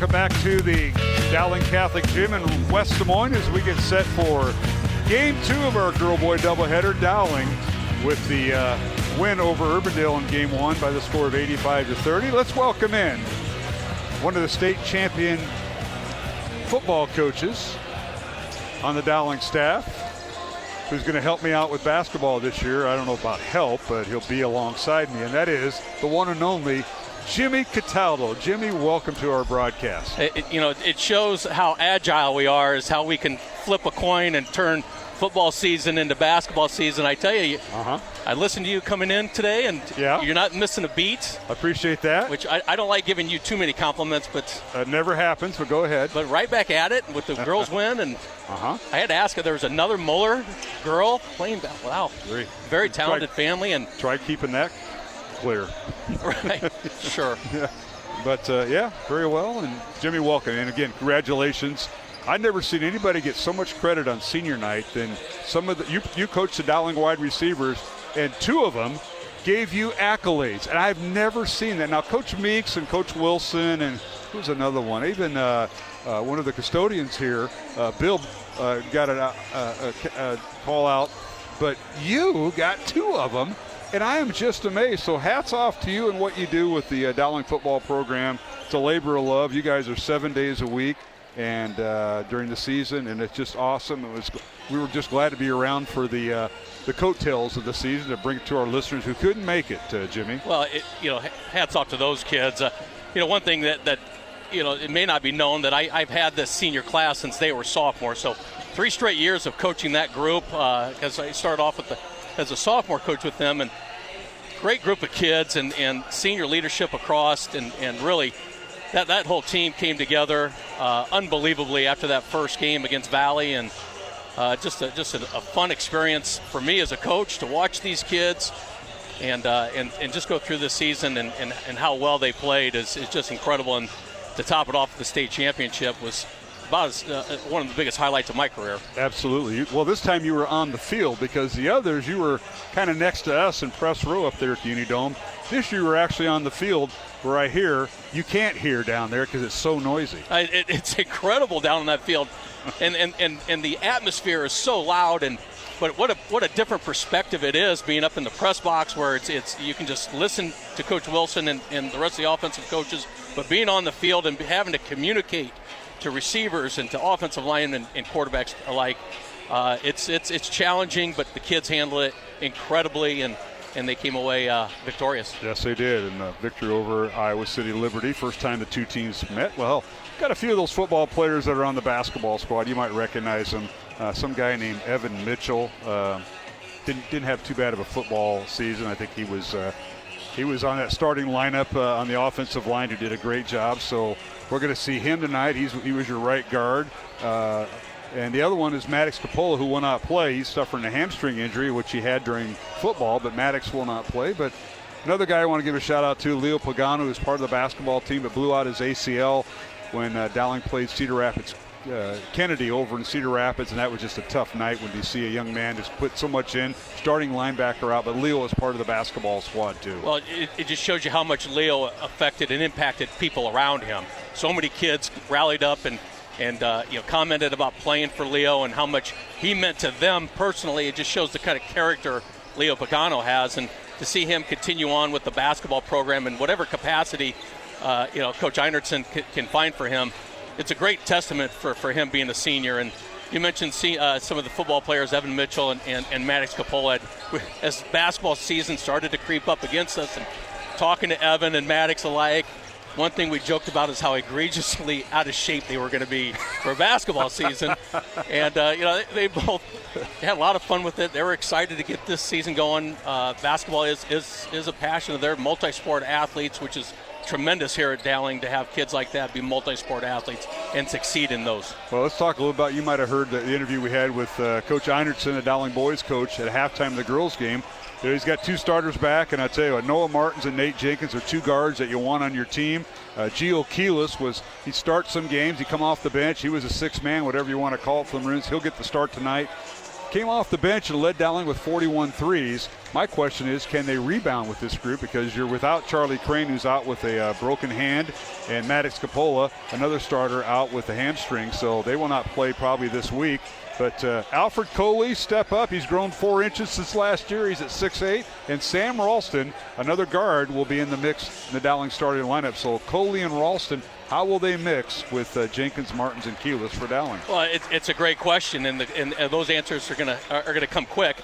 Welcome back to the Dowling Catholic Gym in West Des Moines as we get set for Game 2 of our girl-boy doubleheader. Dowling with the win over Urbandale in Game 1 by the score of 85-30. Let's welcome in one of the state champion football coaches on the Dowling staff, who's going to help me out with basketball this year. I don't know about help, but he'll be alongside me, and that is the one and only Jimmy Cataldo. Jimmy, welcome to our broadcast. It shows how agile we are, is how we can flip a coin and turn football season into basketball season. I tell you, I listened to you coming in today, and you're not missing a beat. I appreciate that. Which I don't like giving you too many compliments, but it never happens, but go ahead. But right back at it with the girls win, and I had to ask if there was another Muller girl playing. Wow, very talented family, and try keeping that clear. Right, sure. Yeah. But very well. And Jimmy, welcome. And again, congratulations. I've never seen anybody get so much credit on senior night than some of the you coached the Dowling wide receivers, and two of them gave you accolades, and I've never seen that. Now, Coach Meeks and Coach Wilson, and who's another one? Even one of the custodians here, Bill, got a call out, but you got two of them. And I am just amazed. So hats off to you and what you do with the Dowling football program. It's a labor of love. You guys are 7 days a week and during the season, and it's just awesome. We were just glad to be around for the coattails of the season to bring it to our listeners who couldn't make it, Jimmy. Well, hats off to those kids. One thing that it may not be known that I've had this senior class since they were sophomores. So 3 straight years of coaching that group because I started off as a sophomore coach with them, and great group of kids and senior leadership across, and really that whole team came together unbelievably after that first game against Valley, and just a fun experience for me as a coach to watch these kids and just go through this season and how well they played is just incredible. And to top it off, the state championship was about one of the biggest highlights of my career. Absolutely. Well, this time you were on the field, because the others, you were kind of next to us in press row up there at the Unidome. This year you were actually on the field, where I hear you can't hear down there because it's so noisy. It's incredible down on that field, and the atmosphere is so loud. But what a different perspective it is being up in the press box, where it's you can just listen to Coach Wilson and the rest of the offensive coaches, but being on the field and having to communicate to receivers and to offensive linemen and quarterbacks alike, it's challenging, but the kids handle it incredibly, and they came away victorious. Yes, they did, and victory over Iowa City Liberty. First time the two teams met. Well, got a few of those football players that are on the basketball squad. You might recognize them. Some guy named Evan Mitchell didn't have too bad of a football season. I think he was on that starting lineup on the offensive line, who did a great job. So we're going to see him tonight. He was your right guard. And the other one is Maddox Coppola, who will not play. He's suffering a hamstring injury, which he had during football, but Maddox will not play. But another guy I want to give a shout-out to, Leo Pagano, who's part of the basketball team, but blew out his ACL when Dowling played Cedar Rapids Kennedy over in Cedar Rapids, and that was just a tough night when you see a young man just put so much in, starting linebacker out, but Leo is part of the basketball squad too. Well, it just shows you how much Leo affected and impacted people around him. So many kids rallied up and commented about playing for Leo and how much he meant to them personally. It just shows the kind of character Leo Pagano has, and to see him continue on with the basketball program in whatever capacity Coach Einertson can find for him. It's a great testament for him being a senior. And you mentioned some of the football players, Evan Mitchell and Maddox Coppola. As basketball season started to creep up against us, and talking to Evan and Maddox alike, one thing we joked about is how egregiously out of shape they were going to be for basketball season. And, they both had a lot of fun with it. They were excited to get this season going. Basketball is a passion of their multi-sport athletes, which is tremendous here at Dowling to have kids like that be multi-sport athletes and succeed in those. Well, let's talk a little about, you might have heard the interview we had with Coach Einertson, the Dowling boys coach, at halftime of the girls game. He's got two starters back, and I tell you what, Noah Martins and Nate Jenkins are two guards that you want on your team. Gio Keelis he starts some games, he come off the bench, he was a six-man, whatever you want to call it for the Maroons. He'll get the start tonight. came off the bench and led Dowling with 41 threes. My question is, can they rebound with this group? Because you're without Charlie Crane, who's out with a broken hand, and Maddox Capola, another starter, out with a hamstring. So they will not play probably this week. But Alfred Coley, step up. He's grown 4 inches since last year. He's at 6'8". And Sam Ralston, another guard, will be in the mix in the Dowling starting lineup. So Coley and Ralston, how will they mix with Jenkins, Martins, and Keyless for Dowling? Well, it's a great question, and those answers are gonna come quick.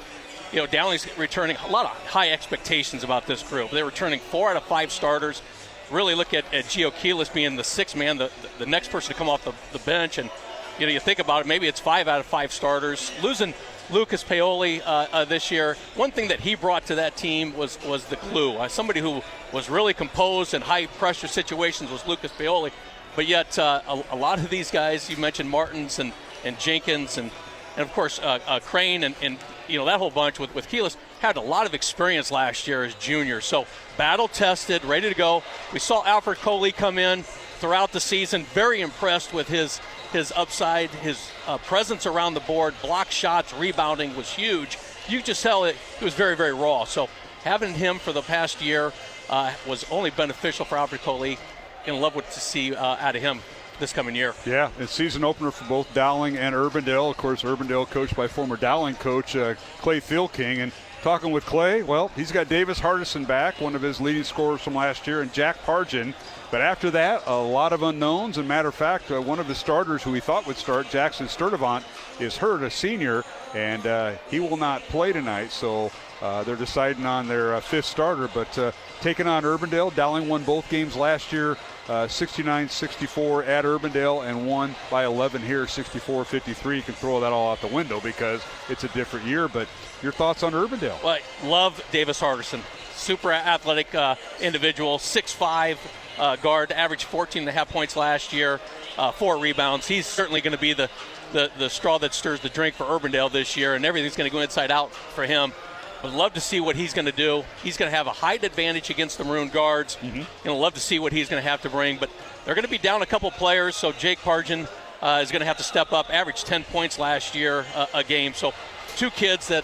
You know, Dowling's returning a lot of high expectations about this group. They're returning 4 out of 5 starters. Really look at Gio Keyless being the 6th man, the next person to come off the bench. And, you know, you think about it, maybe it's 5 out of 5 starters. Losing Lucas Paoli this year, one thing that he brought to that team was the glue. Somebody who was really composed in high-pressure situations was Lucas Paoli. But yet a lot of these guys, you mentioned Martins and Jenkins and of course Crane and you know, that whole bunch with Keyless had a lot of experience last year as juniors. So battle-tested, ready to go. We saw Alfred Coley come in throughout the season, very impressed with his upside, his presence around the board, block shots, rebounding was huge. You could just tell it was very, very raw. So having him for the past year was only beneficial for Alfred Coley. Going to love what to see out of him this coming year. Yeah, it's season opener for both Dowling and Urbandale. Of course, Urbandale coached by former Dowling coach Clay Thielking. And talking with Clay, well, he's got Davis Hardison back, one of his leading scorers from last year, and Jack Pargin. But after that, a lot of unknowns. And matter of fact, one of the starters who he thought would start, Jackson Sturdivant, is hurt, a senior, and he will not play tonight. So they're deciding on their 5th starter. But taking on Urbandale, Dowling won both games last year, 69-64 at Urbandale, and won by 11 here, 64-53. You can throw that all out the window because it's a different year. But your thoughts on Urbandale? Well, love Davis Hardison. Super athletic individual, 6'5", guard, averaged 14.5 points last year, 4 rebounds. He's certainly going to be the straw that stirs the drink for Urbandale this year, and everything's going to go inside out for him. I'd love to see what he's going to do. He's going to have a height advantage against the Maroon guards. Love to see what he's going to have to bring, but they're going to be down a couple players, so Jake Pargin is going to have to step up, averaged 10 points last year a game. So 2 kids that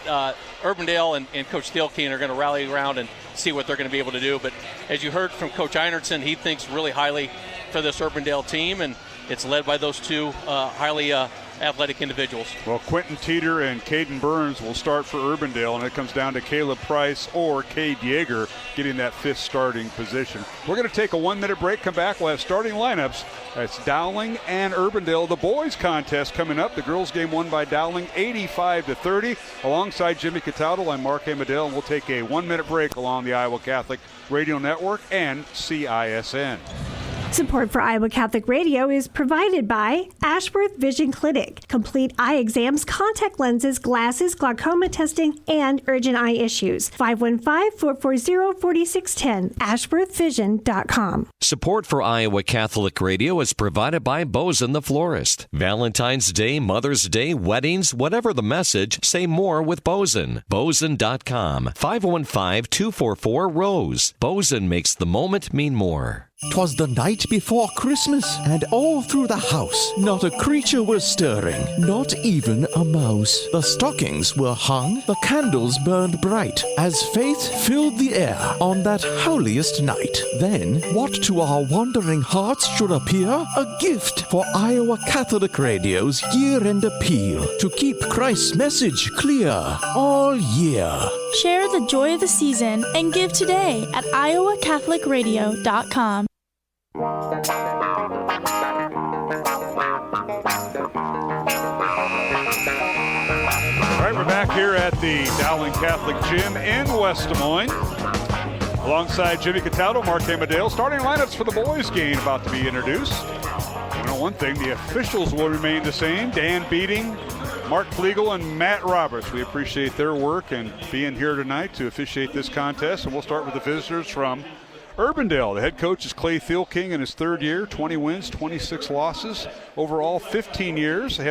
Urbandale and Coach Thielking are going to rally around and see what they're going to be able to do. But as you heard from Coach Einertson, he thinks really highly for this Urbandale team, and it's led by those 2 highly athletic individuals. Well, Quentin Teeter and Caden Burns will start for Urbandale, and it comes down to Caleb Price or Cade Yeager getting that 5th starting position. We're going to take a 1-minute break, come back, we'll have starting lineups. That's Dowling and Urbandale. The boys contest coming up. The girls game won by Dowling 85-30. Alongside Jimmy Cataldo, I'm Mark Amadale, and we'll take a 1-minute break along the Iowa Catholic Radio Network and CISN. Support for Iowa Catholic Radio is provided by Ashworth Vision Clinic. Complete eye exams, contact lenses, glasses, glaucoma testing, and urgent eye issues. 515-440-4610. AshworthVision.com. Support for Iowa Catholic Radio is provided by Bozen the Florist. Valentine's Day, Mother's Day, weddings, whatever the message, say more with Bozen. Bozen.com. 515-244-ROSE. Bozen makes the moment mean more. 'Twas the night before Christmas, and all through the house not a creature was stirring, not even a mouse. The stockings were hung, the candles burned bright, as faith filled the air on that holiest night. Then, what to our wondering hearts should appear? A gift for Iowa Catholic Radio's year-end appeal to keep Christ's message clear all year. Share the joy of the season and give today at iowacatholicradio.com. All right, we're back here at the Dowling Catholic Gym in West Des Moines. Alongside Jimmy Cataldo, Mark Amadale. Starting lineups for the boys game about to be introduced. You know, one thing, the officials will remain the same. Dan Beating, Mark Flegel, and Matt Roberts. We appreciate their work and being here tonight to officiate this contest. And we'll start with the visitors from Urbandale. The head coach is Clay Thielking in his 3rd year, 20 wins, 26 losses. Overall, 15 years.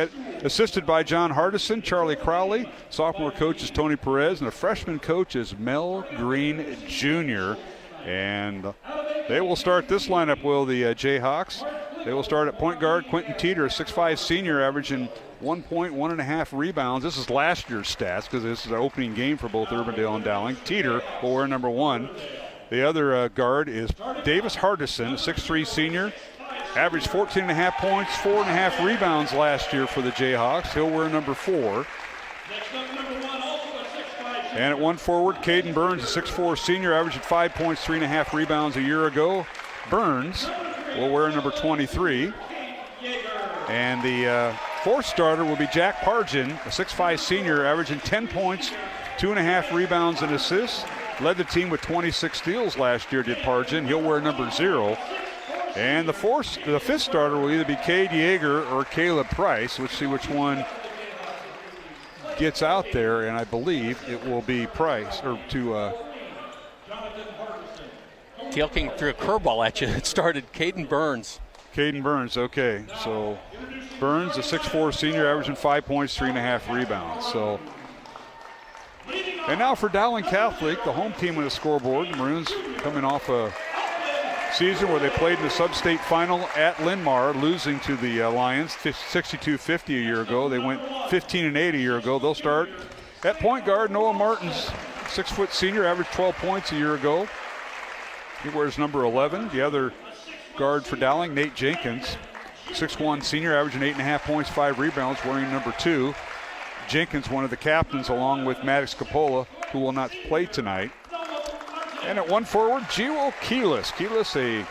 Assisted by John Hardison, Charlie Crowley. Sophomore coach is Tony Perez, and the freshman coach is Mel Green Jr. And they will start this lineup, will the Jayhawks. They will start at point guard. Quentin Teeter, a 6'5 senior, averaging 1 point, 1.5 rebounds. This is last year's stats because this is the opening game for both Urbandale and Dowling. Teeter will wear number 1. The other guard is Davis Hardison, a 6'3 senior, averaged 14.5 points, 4.5 rebounds last year for the Jayhawks. He'll wear number 4. And at 1 forward, Caden Burns, a 6'4 senior, averaged 5 points, 3.5 rebounds a year ago. Burns will wear number 23. And the fourth starter will be Jack Pargin, a 6'5 senior, averaging 10 points, 2.5 rebounds and assists. Led the team with 26 steals last year, did Pargin. He'll wear number 0. And the fifth starter will either be Cade Yeager or Caleb Price. Let's see which one gets out there, and I believe it will be Price, or to Teal King threw a curveball at you. It started Caden Burns. Caden Burns, okay. So Burns, a 6'4 senior, averaging 5 points, 3.5 rebounds. So, and now for Dowling Catholic, the home team on the scoreboard. The Maroons coming off a season where they played in the sub-state final at Linn-Mar, losing to the Lions 62-50 a year ago. They went 15-8 a year ago. They'll start at point guard. Noah Martins, 6' senior, averaged 12 points a year ago. He wears number 11. The other guard for Dowling, Nate Jenkins, 6'1 senior, averaging 8.5 points, 5 rebounds, wearing number 2. Jenkins, one of the captains, along with Maddox Capola, who will not play tonight. And at 1 forward, Gio Keelis. Keelis, a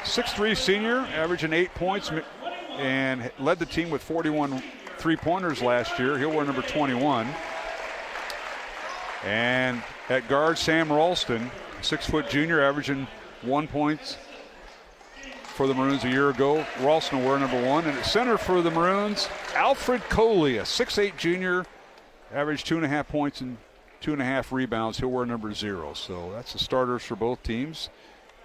6'3 senior, averaging 8 points, and led the team with 41 three-pointers last year. He'll wear number 21. And at guard, Sam Ralston, 6' junior, averaging 1 point for the Maroons a year ago. Ralston will wear number 1. And at center for the Maroons, Alfred Coley, a 6'8 junior, averaged 2.5 points and 2.5 rebounds. He'll wear number 0. So that's the starters for both teams.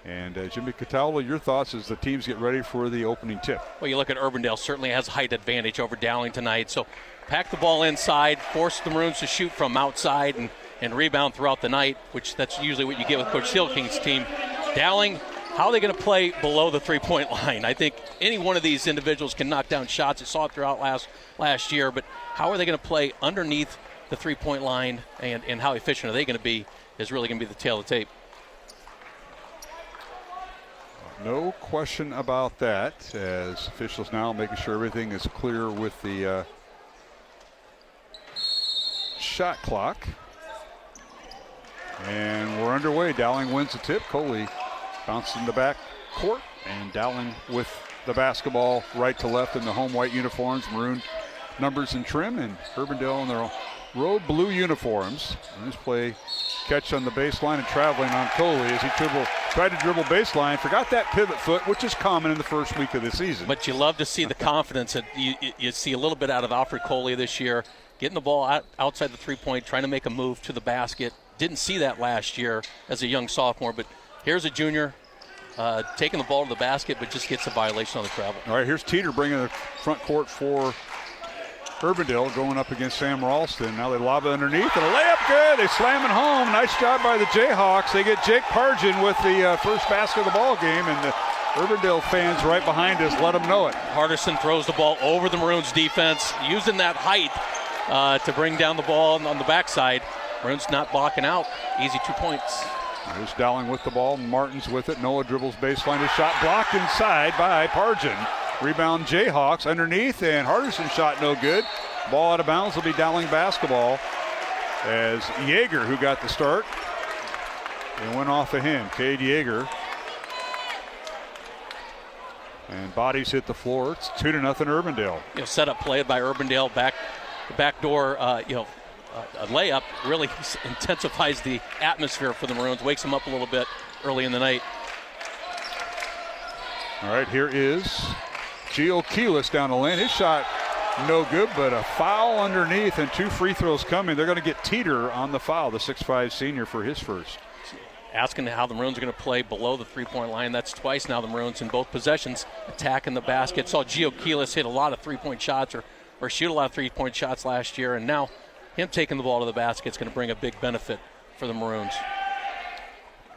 And Jimmy Cataldo, your thoughts as the teams get ready for the opening tip? Well, you look at Urbandale, certainly has height advantage over Dowling tonight. So pack the ball inside, force the Maroons to shoot from outside and rebound throughout the night, which that's usually what you get with Coach Steelking's team. Dowling, how are they going to play below the three-point line? I think any one of these individuals can knock down shots. I saw it throughout last year, but how are they going to play underneath the three-point line, and how efficient are they going to be is really going to be the tail of the tape. No question about that, as officials now making sure everything is clear with the shot clock. And we're underway. Dowling wins the tip. Coley bounces in the back court, and Dowling with the basketball right to left in the home white uniforms, maroon numbers and trim, and Urbandale in their road blue uniforms. And this play, catch on the baseline and traveling on Coley as he tried to dribble baseline. Forgot that pivot foot, which is common in the first week of the season. But you love to see the confidence that you see a little bit out of Alfred Coley this year, getting the ball outside the three-point, trying to make a move to the basket. Didn't see that last year as a young sophomore, but here's a junior taking the ball to the basket, but just gets a violation on the travel. All right, here's Teeter bringing the front court for Urbandale, going up against Sam Ralston. Now they lob it underneath, and a layup good. They slam it home. Nice job by the Jayhawks. They get Jake Pargin with the first basket of the ball game, and the Urbandale fans right behind us let them know it. Hardison throws the ball over the Maroons defense, using that height to bring down the ball on the backside. Maroons not blocking out. Easy 2 points. Here's Dowling with the ball. Martin's with it. Noah dribbles baseline. His shot blocked inside by Pargin. Rebound Jayhawks underneath, and Hardison shot no good. Ball out of bounds will be Dowling basketball as Yeager, who got the start, and went off of him. Cade Yeager. And bodies hit the floor. It's 2-0 Urbandale. Setup play by Urbandale. Backdoor, a layup really intensifies the atmosphere for the Maroons, wakes them up a little bit early in the night. All right, here is Gio Keelis down the lane. His shot no good, but a foul underneath and 2 free throws coming. They're going to get Teeter on the foul, the 6'5 senior, for his first. Asking how the Maroons are going to play below the three-point line. That's twice now the Maroons in both possessions attacking the basket. Saw Gio Keelis hit a lot of three-point shots or shoot a lot of three-point shots last year, and now him taking the ball to the basket is going to bring a big benefit for the Maroons.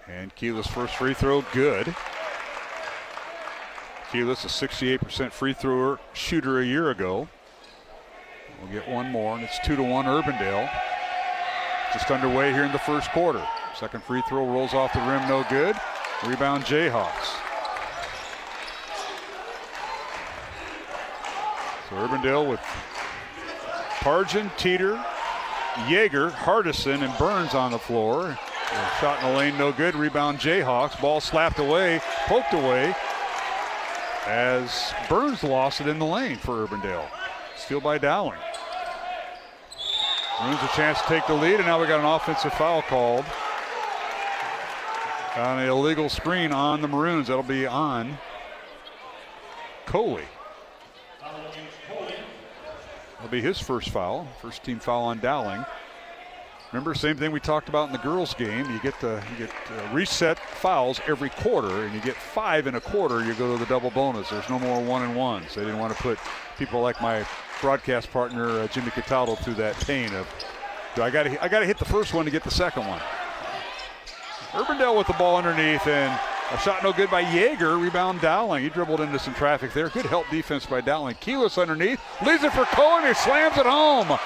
And Keelis' first free throw, good. Keyless, a 68% free thrower shooter a year ago. We'll get one more, and it's 2-1 Urbandale. Just underway here in the first quarter. Second free throw rolls off the rim, no good. Rebound Jayhawks. So Urbandale with Pargin, Teeter, Yeager, Hardison, and Burns on the floor. Shot in the lane, no good. Rebound Jayhawks. Ball slapped away, poked away, as Burns lost it in the lane for Urbandale. Steal by Dowling. Maroons a chance to take the lead, and now we got an offensive foul called on an illegal screen on the Maroons. That'll be on Coley. That'll be his first foul, first team foul on Dowling. Remember, same thing we talked about in the girls' game. You get reset fouls every quarter, and you get 5 in a quarter. You go to the double bonus. There's no more 1-and-1s. They didn't want to put people like my broadcast partner Jimmy Cataldo through that pain of, I got to hit the first one to get the second one. Urbandale with the ball underneath, and a shot no good by Yeager. Rebound Dowling. He dribbled into some traffic there. Good help defense by Dowling. Keyless underneath, leaves it for Cohen. He slams it home.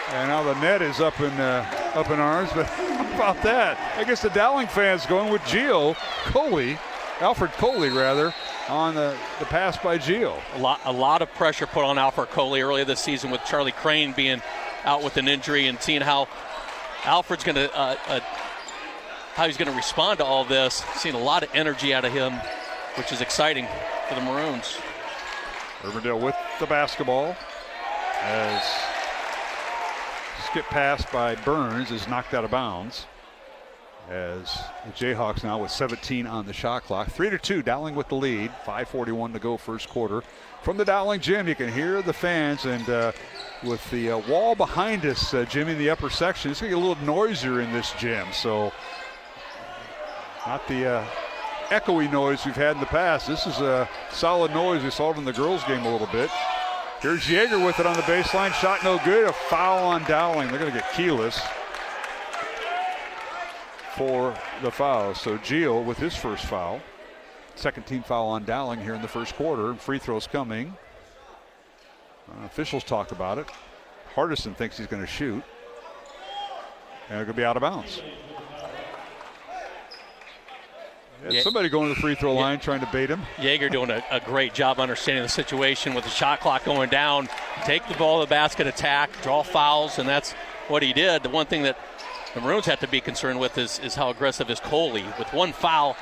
And now the net is up in arms, but how about that? I guess the Dowling fans going with Alfred Coley rather, on the pass by Gio. A lot of pressure put on Alfred Coley earlier this season with Charlie Crane being out with an injury, and seeing how Alfred's going to how he's going to respond to all this. Seeing a lot of energy out of him, which is exciting for the Maroons. Urbandale with the basketball as skip pass by Burns is knocked out of bounds, as the Jayhawks now with 17 on the shot clock. 3-2, Dowling with the lead. 5:41 to go first quarter. From the Dowling gym, you can hear the fans, and with the wall behind us, Jimmy, in the upper section, it's going to get a little noisier in this gym. So not the echoey noise we've had in the past. This is a solid noise. We saw it in the girls' game a little bit. Here's Yeager with it on the baseline. Shot no good. A foul on Dowling. They're going to get keyless for the foul. So Gio with his first foul. Second team foul on Dowling here in the first quarter. Free throws coming. Officials talk about it. Hardison thinks he's going to shoot. And they're going to be out of bounds. Somebody going to the free throw line trying to bait him. Yeager doing a great job understanding the situation with the shot clock going down. Take the ball to the basket, attack, draw fouls, and that's what he did. The one thing that the Maroons have to be concerned with is how aggressive is Coley. With one foul,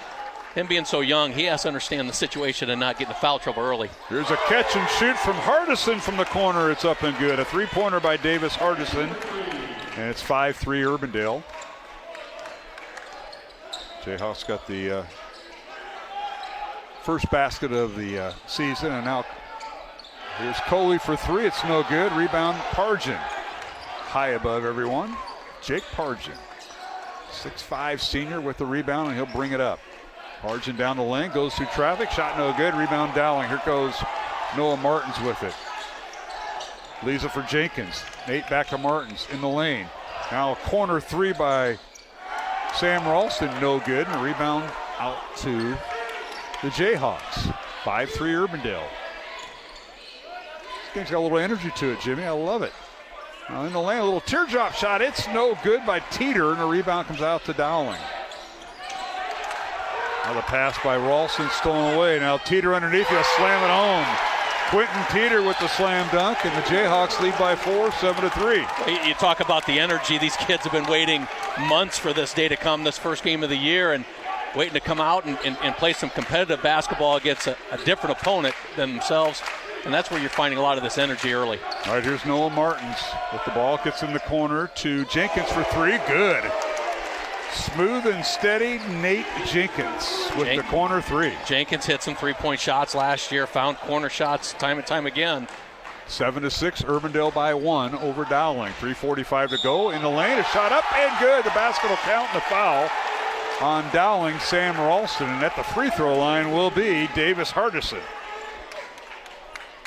him being so young, he has to understand the situation and not get into foul trouble early. Here's a catch and shoot from Hardison from the corner. It's up and good. A three-pointer by Davis Hardison, and it's 5-3 Urbandale. Jayhawks got the first basket of the season, and now here's Coley for three. It's no good. Rebound Pargin. High above everyone. Jake Pargin, 6'5" senior with the rebound, and he'll bring it up. Pargin down the lane, goes through traffic. Shot no good. Rebound Dowling. Here goes Noah Martins with it. Leaves it for Jenkins. Nate back to Martins in the lane. Now a corner three by Sam Ralston, no good, and a rebound out to the Jayhawks. 5-3 Urbandale. This game's got a little energy to it, Jimmy. I love it. In the lane, a little teardrop shot. It's no good by Teeter, and a rebound comes out to Dowling. Now the pass by Ralston stolen away. Now Teeter underneath, he'll slam it home. Quentin Teeter with the slam dunk, and the Jayhawks lead by 4, 7-3. You talk about the energy. These kids have been waiting months for this day to come, this first game of the year, and waiting to come out and play some competitive basketball against a different opponent than themselves. And that's where you're finding a lot of this energy early. All right, here's Noah Martins with the ball. Gets in the corner to Jenkins for three. Good. Smooth and steady Nate Jenkins with the corner three. Jenkins hit some three-point shots last year, found corner shots time and time again. 7-6, Urbandale by 1 over Dowling. 3:45 to go. In the lane, a shot up and good. The basket will count, and the foul on Dowling, Sam Ralston. And at the free throw line will be Davis Hardison.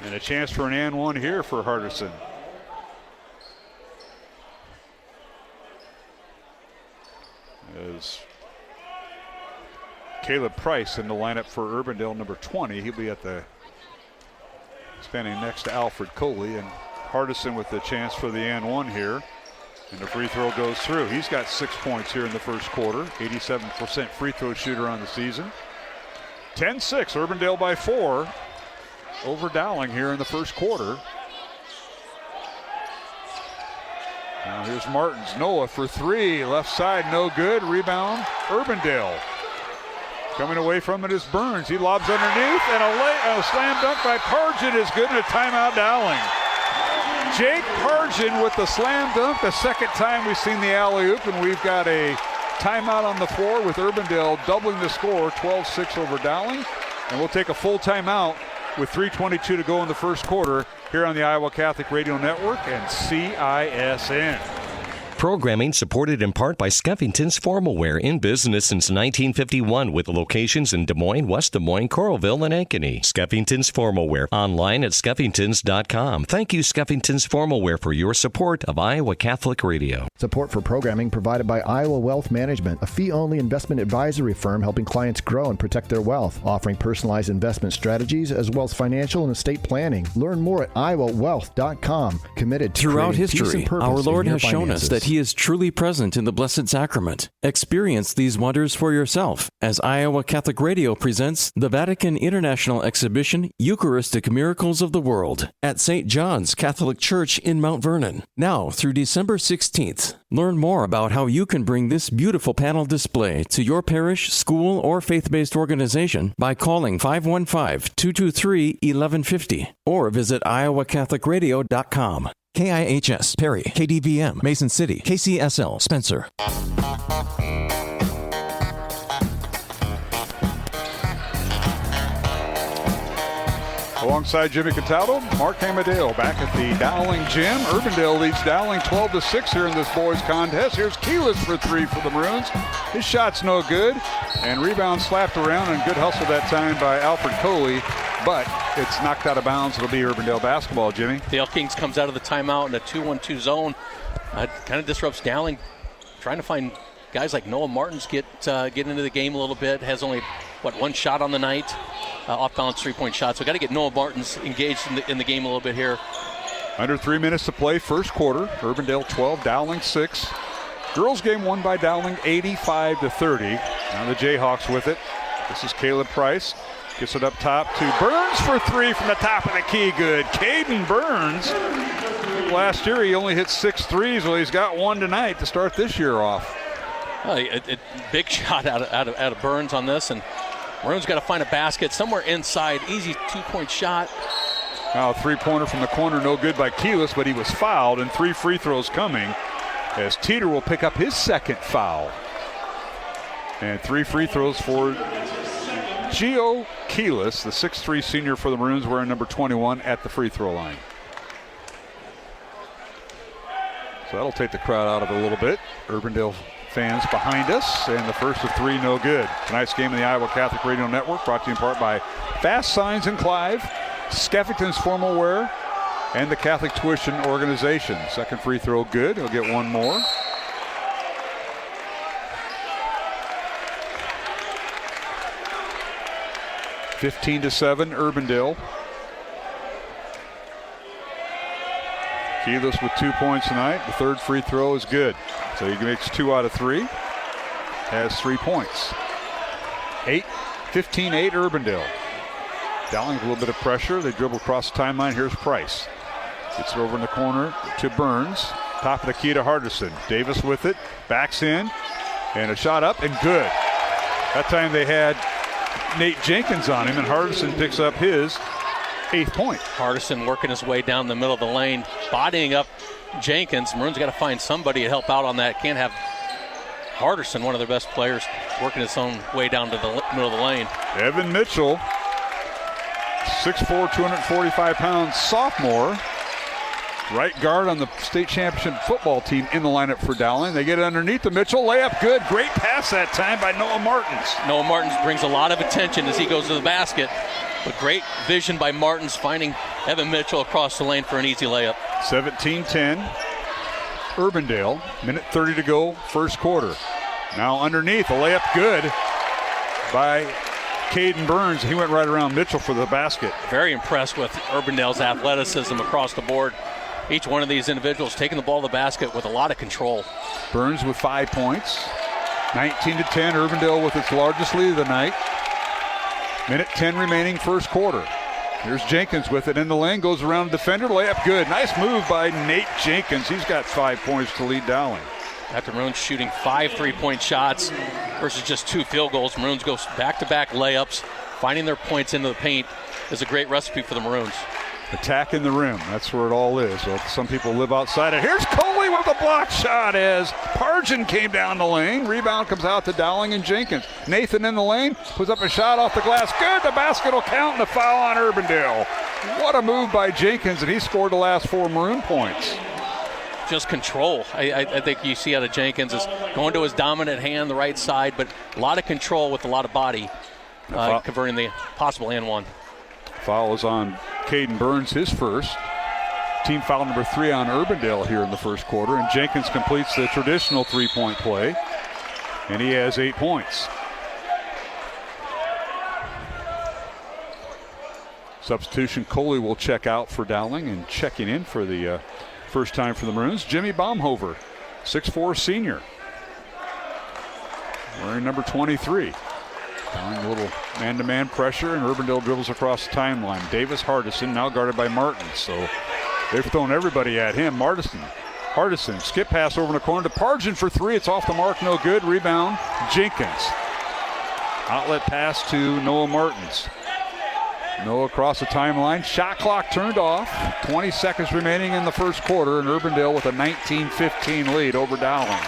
And a chance for an and one here for Hardison. As Caleb Price in the lineup for Urbandale, number 20. He'll be standing next to Alfred Coley, and Hardison with the chance for the and one here. And the free throw goes through. He's got 6 points here in the first quarter. 87% free throw shooter on the season. 10-6, Urbandale by 4 over Dowling here in the first quarter. Now here's Martins. Noah for 3. Left side, no good. Rebound, Urbandale. Coming away from it is Burns. He lobs underneath, and a slam dunk by Pargin is good, and a timeout Dowling. Jake Pargin with the slam dunk, the second time we've seen the alley-oop, and we've got a timeout on the floor with Urbandale doubling the score, 12-6 over Dowling. And we'll take a full timeout with 3:22 to go in the first quarter here on the Iowa Catholic Radio Network and CISN. Programming supported in part by Skeffington's Formal Wear, in business since 1951 with locations in Des Moines, West Des Moines, Coralville, and Ankeny. Skeffington's Formal Wear, online at skeffingtons.com. Thank you, Skeffington's Formal Wear, for your support of Iowa Catholic Radio. Support for programming provided by Iowa Wealth Management, a fee-only investment advisory firm helping clients grow and protect their wealth, offering personalized investment strategies as well as financial and estate planning. Learn more at iowawealth.com. Committed to throughout creating peace history, and purpose our Lord in your has shown us finances. that He is truly present in the Blessed Sacrament. Experience these wonders for yourself as Iowa Catholic Radio presents the Vatican International Exhibition Eucharistic Miracles of the World at St. John's Catholic Church in Mount Vernon. Now through December 16th. Learn more about how you can bring this beautiful panel display to your parish, school, or faith-based organization by calling 515-223-1150 or visit iowacatholicradio.com. KIHS, Perry, KDVM, Mason City, KCSL, Spencer. Alongside Jimmy Cataldo, Mark Amadeo back at the Dowling gym. Urbandale leads Dowling 12-6 here in this boys contest. Here's Keyless for 3 for the Maroons. His shot's no good, and rebound slapped around, and good hustle that time by Alfred Coley, but it's knocked out of bounds. It'll be Urbandale basketball, Jimmy. The Elkings comes out of the timeout in a 2-1-2 zone. Kind of disrupts Dowling, trying to find guys like Noah Martins get into the game a little bit. Has only, one shot on the night, off-balance three-point shot. So got to get Noah Martins engaged in the game a little bit here. Under 3 minutes to play, first quarter. Urbandale 12, Dowling 6. Girls game won by Dowling 85-30. Now the Jayhawks with it. This is Caleb Price. Gets it up top to Burns for 3 from the top of the key. Good. Caden Burns. Last year he only hit 6 threes. Well, he's got one tonight to start this year off. Big shot out of Burns on this, and Maroon's got to find a basket somewhere inside. Easy 2-point shot. Now a three-pointer from the corner, no good by Keyless, but he was fouled, and 3 free throws coming as Teeter will pick up his second foul. And 3 free throws for Gio Keyless, the 6'3 senior for the Maroons, wearing number 21 at the free throw line. So that'll take the crowd out of it a little bit. Urbandale fans behind us, and the first of 3 no good. Tonight's game in the Iowa Catholic Radio Network brought to you in part by Fast Signs in Clive, Skeffington's Formal Wear, and the Catholic Tuition Organization. Second free throw good. He'll get one more. (15-7) Urbandale. Keyless with 2 points tonight. The third free throw is good. So he makes 2 out of 3. Has 3 points. 15-8 Urbandale. Dowling with a little bit of pressure. They dribble across the timeline. Here's Price. Gets it over in the corner to Burns. Top of the key to Hardison. Davis with it. Backs in. And a shot up and good. That time they had Nate Jenkins on him, and Hardison picks up his 8th point. Hardison working his way down the middle of the lane, bodying up Jenkins. Maroon's got to find somebody to help out on that. Can't have Hardison, one of their best players, working his own way down to the middle of the lane. Evan Mitchell, 6'4", 245 pounds, sophomore. Right guard on the state championship football team in the lineup for Dowling. They get it underneath the Mitchell. Layup good. Great pass that time by Noah Martins. Noah Martins brings a lot of attention as he goes to the basket. But great vision by Martins, finding Evan Mitchell across the lane for an easy layup. 17-10. Urbandale. Minute 30 to go, first quarter. Now underneath, a layup good. by Caden Burns. He went right around Mitchell for the basket. Very impressed with Urbandale's athleticism across the board. Each one of these individuals taking the ball to the basket with a lot of control. Burns with 5 points. 19-10, Urbandale with its largest lead of the night. Minute 10 remaining, first quarter. Here's Jenkins with it in the lane, goes around the defender, layup good. Nice move by Nate Jenkins. He's got 5 points to lead Dowling. After Maroons shooting 5 3-point shots versus just 2 field goals, Maroons go back-to-back layups. Finding their points into the paint is a great recipe for the Maroons. Attacking the rim, that's where it all is. Well, some people live outside it. Here's Coley with a block shot as Pargin came down the lane. Rebound comes out to Dowling and Jenkins. Nathan in the lane, puts up a shot off the glass. Good, the basket will count and the foul on Urbandale. What a move by Jenkins, and he scored the last 4 Maroon points. Just control. I think you see out of Jenkins is going to his dominant hand, the right side, but a lot of control with a lot of body, converting the possible and one. Foul is on Caden Burns, his first. Team foul number 3 on Urbandale here in the first quarter, and Jenkins completes the traditional 3-point play, and he has 8 points. Substitution, Coley will check out for Dowling, and checking in for the first time for the Maroons, Jimmy Baumhover, 6'4" senior, wearing number 23. Dowling a little man-to-man pressure, and Urbandale dribbles across the timeline. Davis Hardison now guarded by Martin, so they've thrown everybody at him. Hardison, skip pass over in the corner to Pargin for 3. It's off the mark, no good. Rebound, Jenkins. Outlet pass to Noah Martins. Noah across the timeline. Shot clock turned off. 20 seconds remaining in the first quarter, and Urbandale with a 19-15 lead over Dowling.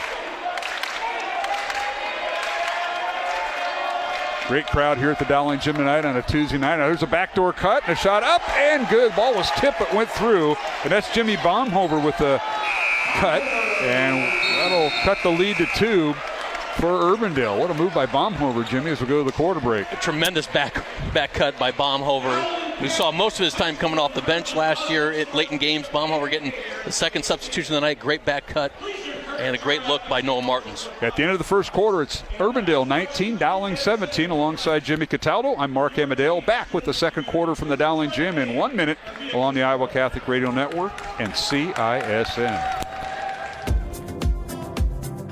Great crowd here at the Dowling Gym tonight on a Tuesday night. Now there's a backdoor cut and a shot up and good. Ball was tipped but went through. And that's Jimmy Baumhover with the cut. And that'll cut the lead to 2 for Urbandale. What a move by Baumhover, Jimmy, as we go to the quarter break. A tremendous back cut by Baumhover. We saw most of his time coming off the bench last year at late in games. Baumhover getting the second substitution of the night. Great back cut. And a great look by Noah Martins. At the end of the first quarter, it's Urbandale 19, Dowling 17. Alongside Jimmy Cataldo, I'm Mark Amadale, back with the second quarter from the Dowling Gym in 1 minute along the Iowa Catholic Radio Network and CISN.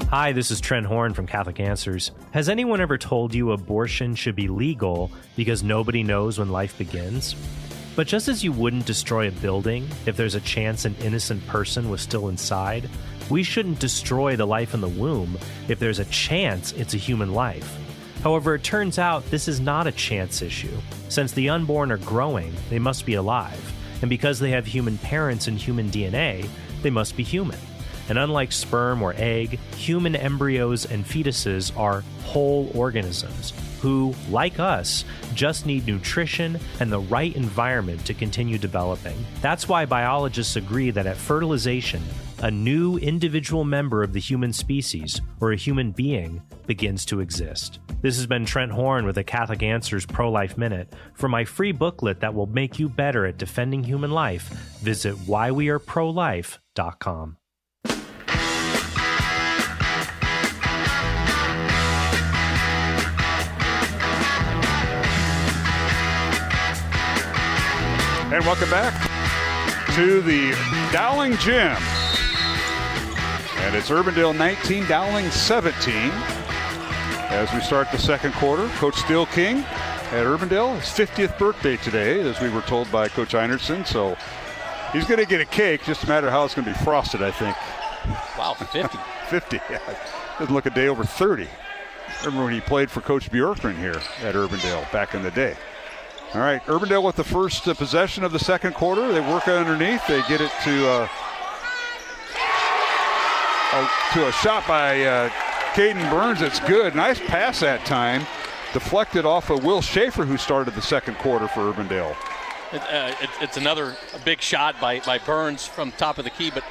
Hi, this is Trent Horn from Catholic Answers. Has anyone ever told you abortion should be legal because nobody knows when life begins? But just as you wouldn't destroy a building if there's a chance an innocent person was still inside, we shouldn't destroy the life in the womb if there's a chance it's a human life. However, it turns out this is not a chance issue. Since the unborn are growing, they must be alive. And because they have human parents and human DNA, they must be human. And unlike sperm or egg, human embryos and fetuses are whole organisms who, like us, just need nutrition and the right environment to continue developing. That's why biologists agree that at fertilization, a new individual member of the human species, or a human being, begins to exist. This has been Trent Horn with a Catholic Answers Pro-Life Minute. For my free booklet that will make you better at defending human life, visit whyweareprolife.com. And welcome back to the Dowling Gym. And it's Urbandale 19, Dowling 17. As we start the second quarter, Coach Steel King at Urbandale, his 50th birthday today, as we were told by Coach Einertson. So he's going to get a cake, just a matter of how it's going to be frosted, I think. Wow, 50. 50, yeah. Doesn't look a day over 30. Remember when he played for Coach Bjorkgren here at Urbandale back in the day. All right, Urbandale with the first possession of the second quarter. They work underneath. They get it to a shot by Caden Burns. It's good. Nice pass that time. Deflected off of Will Schaefer, who started the second quarter for Urbandale. It's another big shot by Burns from top of the key, but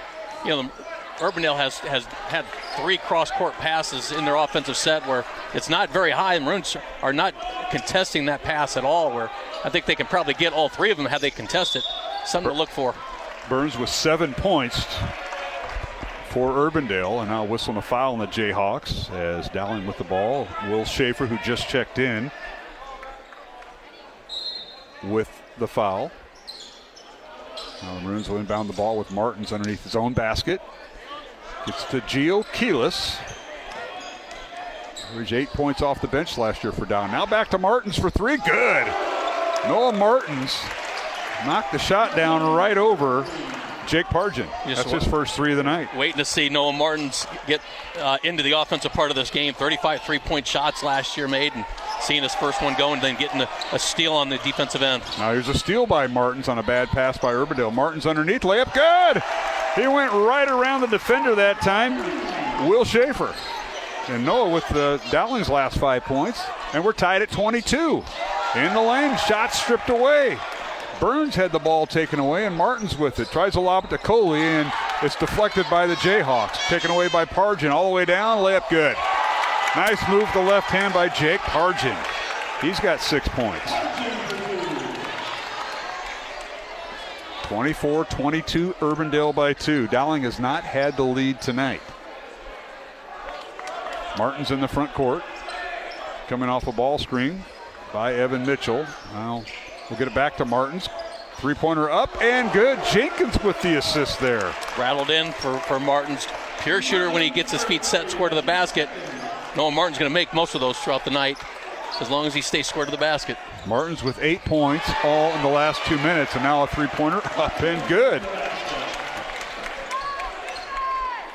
you know, Urbandale has had 3 cross-court passes in their offensive set where it's not very high, and Maroons are not contesting that pass at all, where I think they can probably get all 3 of them had they contested. Something to look for. Burns with 7 points for Urbandale, and now whistling a foul on the Jayhawks as Dowling with the ball. Will Schaefer, who just checked in, with the foul. Now the Maroons will inbound the ball with Martins underneath his own basket. Gets to Gio Keelis. Averaged 8 points off the bench last year for Dowling. Now back to Martins for three. Good. Noah Martins knocked the shot down right over Jake Pargin. That's his first three of the night. Waiting to see Noah Martins get into the offensive part of this game. 35 three-point shots last year made, and seeing his first one go and then getting a steal on the defensive end. Now here's a steal by Martins on a bad pass by Urbandale. Martins underneath, layup good. He went right around the defender that time, Will Schaefer. And Noah with Dowling's last 5 points, and we're tied at 22. In the lane, shot stripped away. Burns had the ball taken away, and Martins with it. Tries to lob it to Coley, and it's deflected by the Jayhawks. Taken away by Pargin. All the way down, layup good. Nice move to the left hand by Jake Pargin. He's got 6 points. 24-22, Urbandale by 2. Dowling has not had the lead tonight. Martins in the front court. Coming off a ball screen by Evan Mitchell. Now we'll get it back to Martins. Three-pointer up and good. Jenkins with the assist there. Rattled in for Martins. Pure shooter when he gets his feet set square to the basket. Noah Martins going to make most of those throughout the night as long as he stays square to the basket. Martins with 8 points all in the last 2 minutes, and now a three-pointer up and good.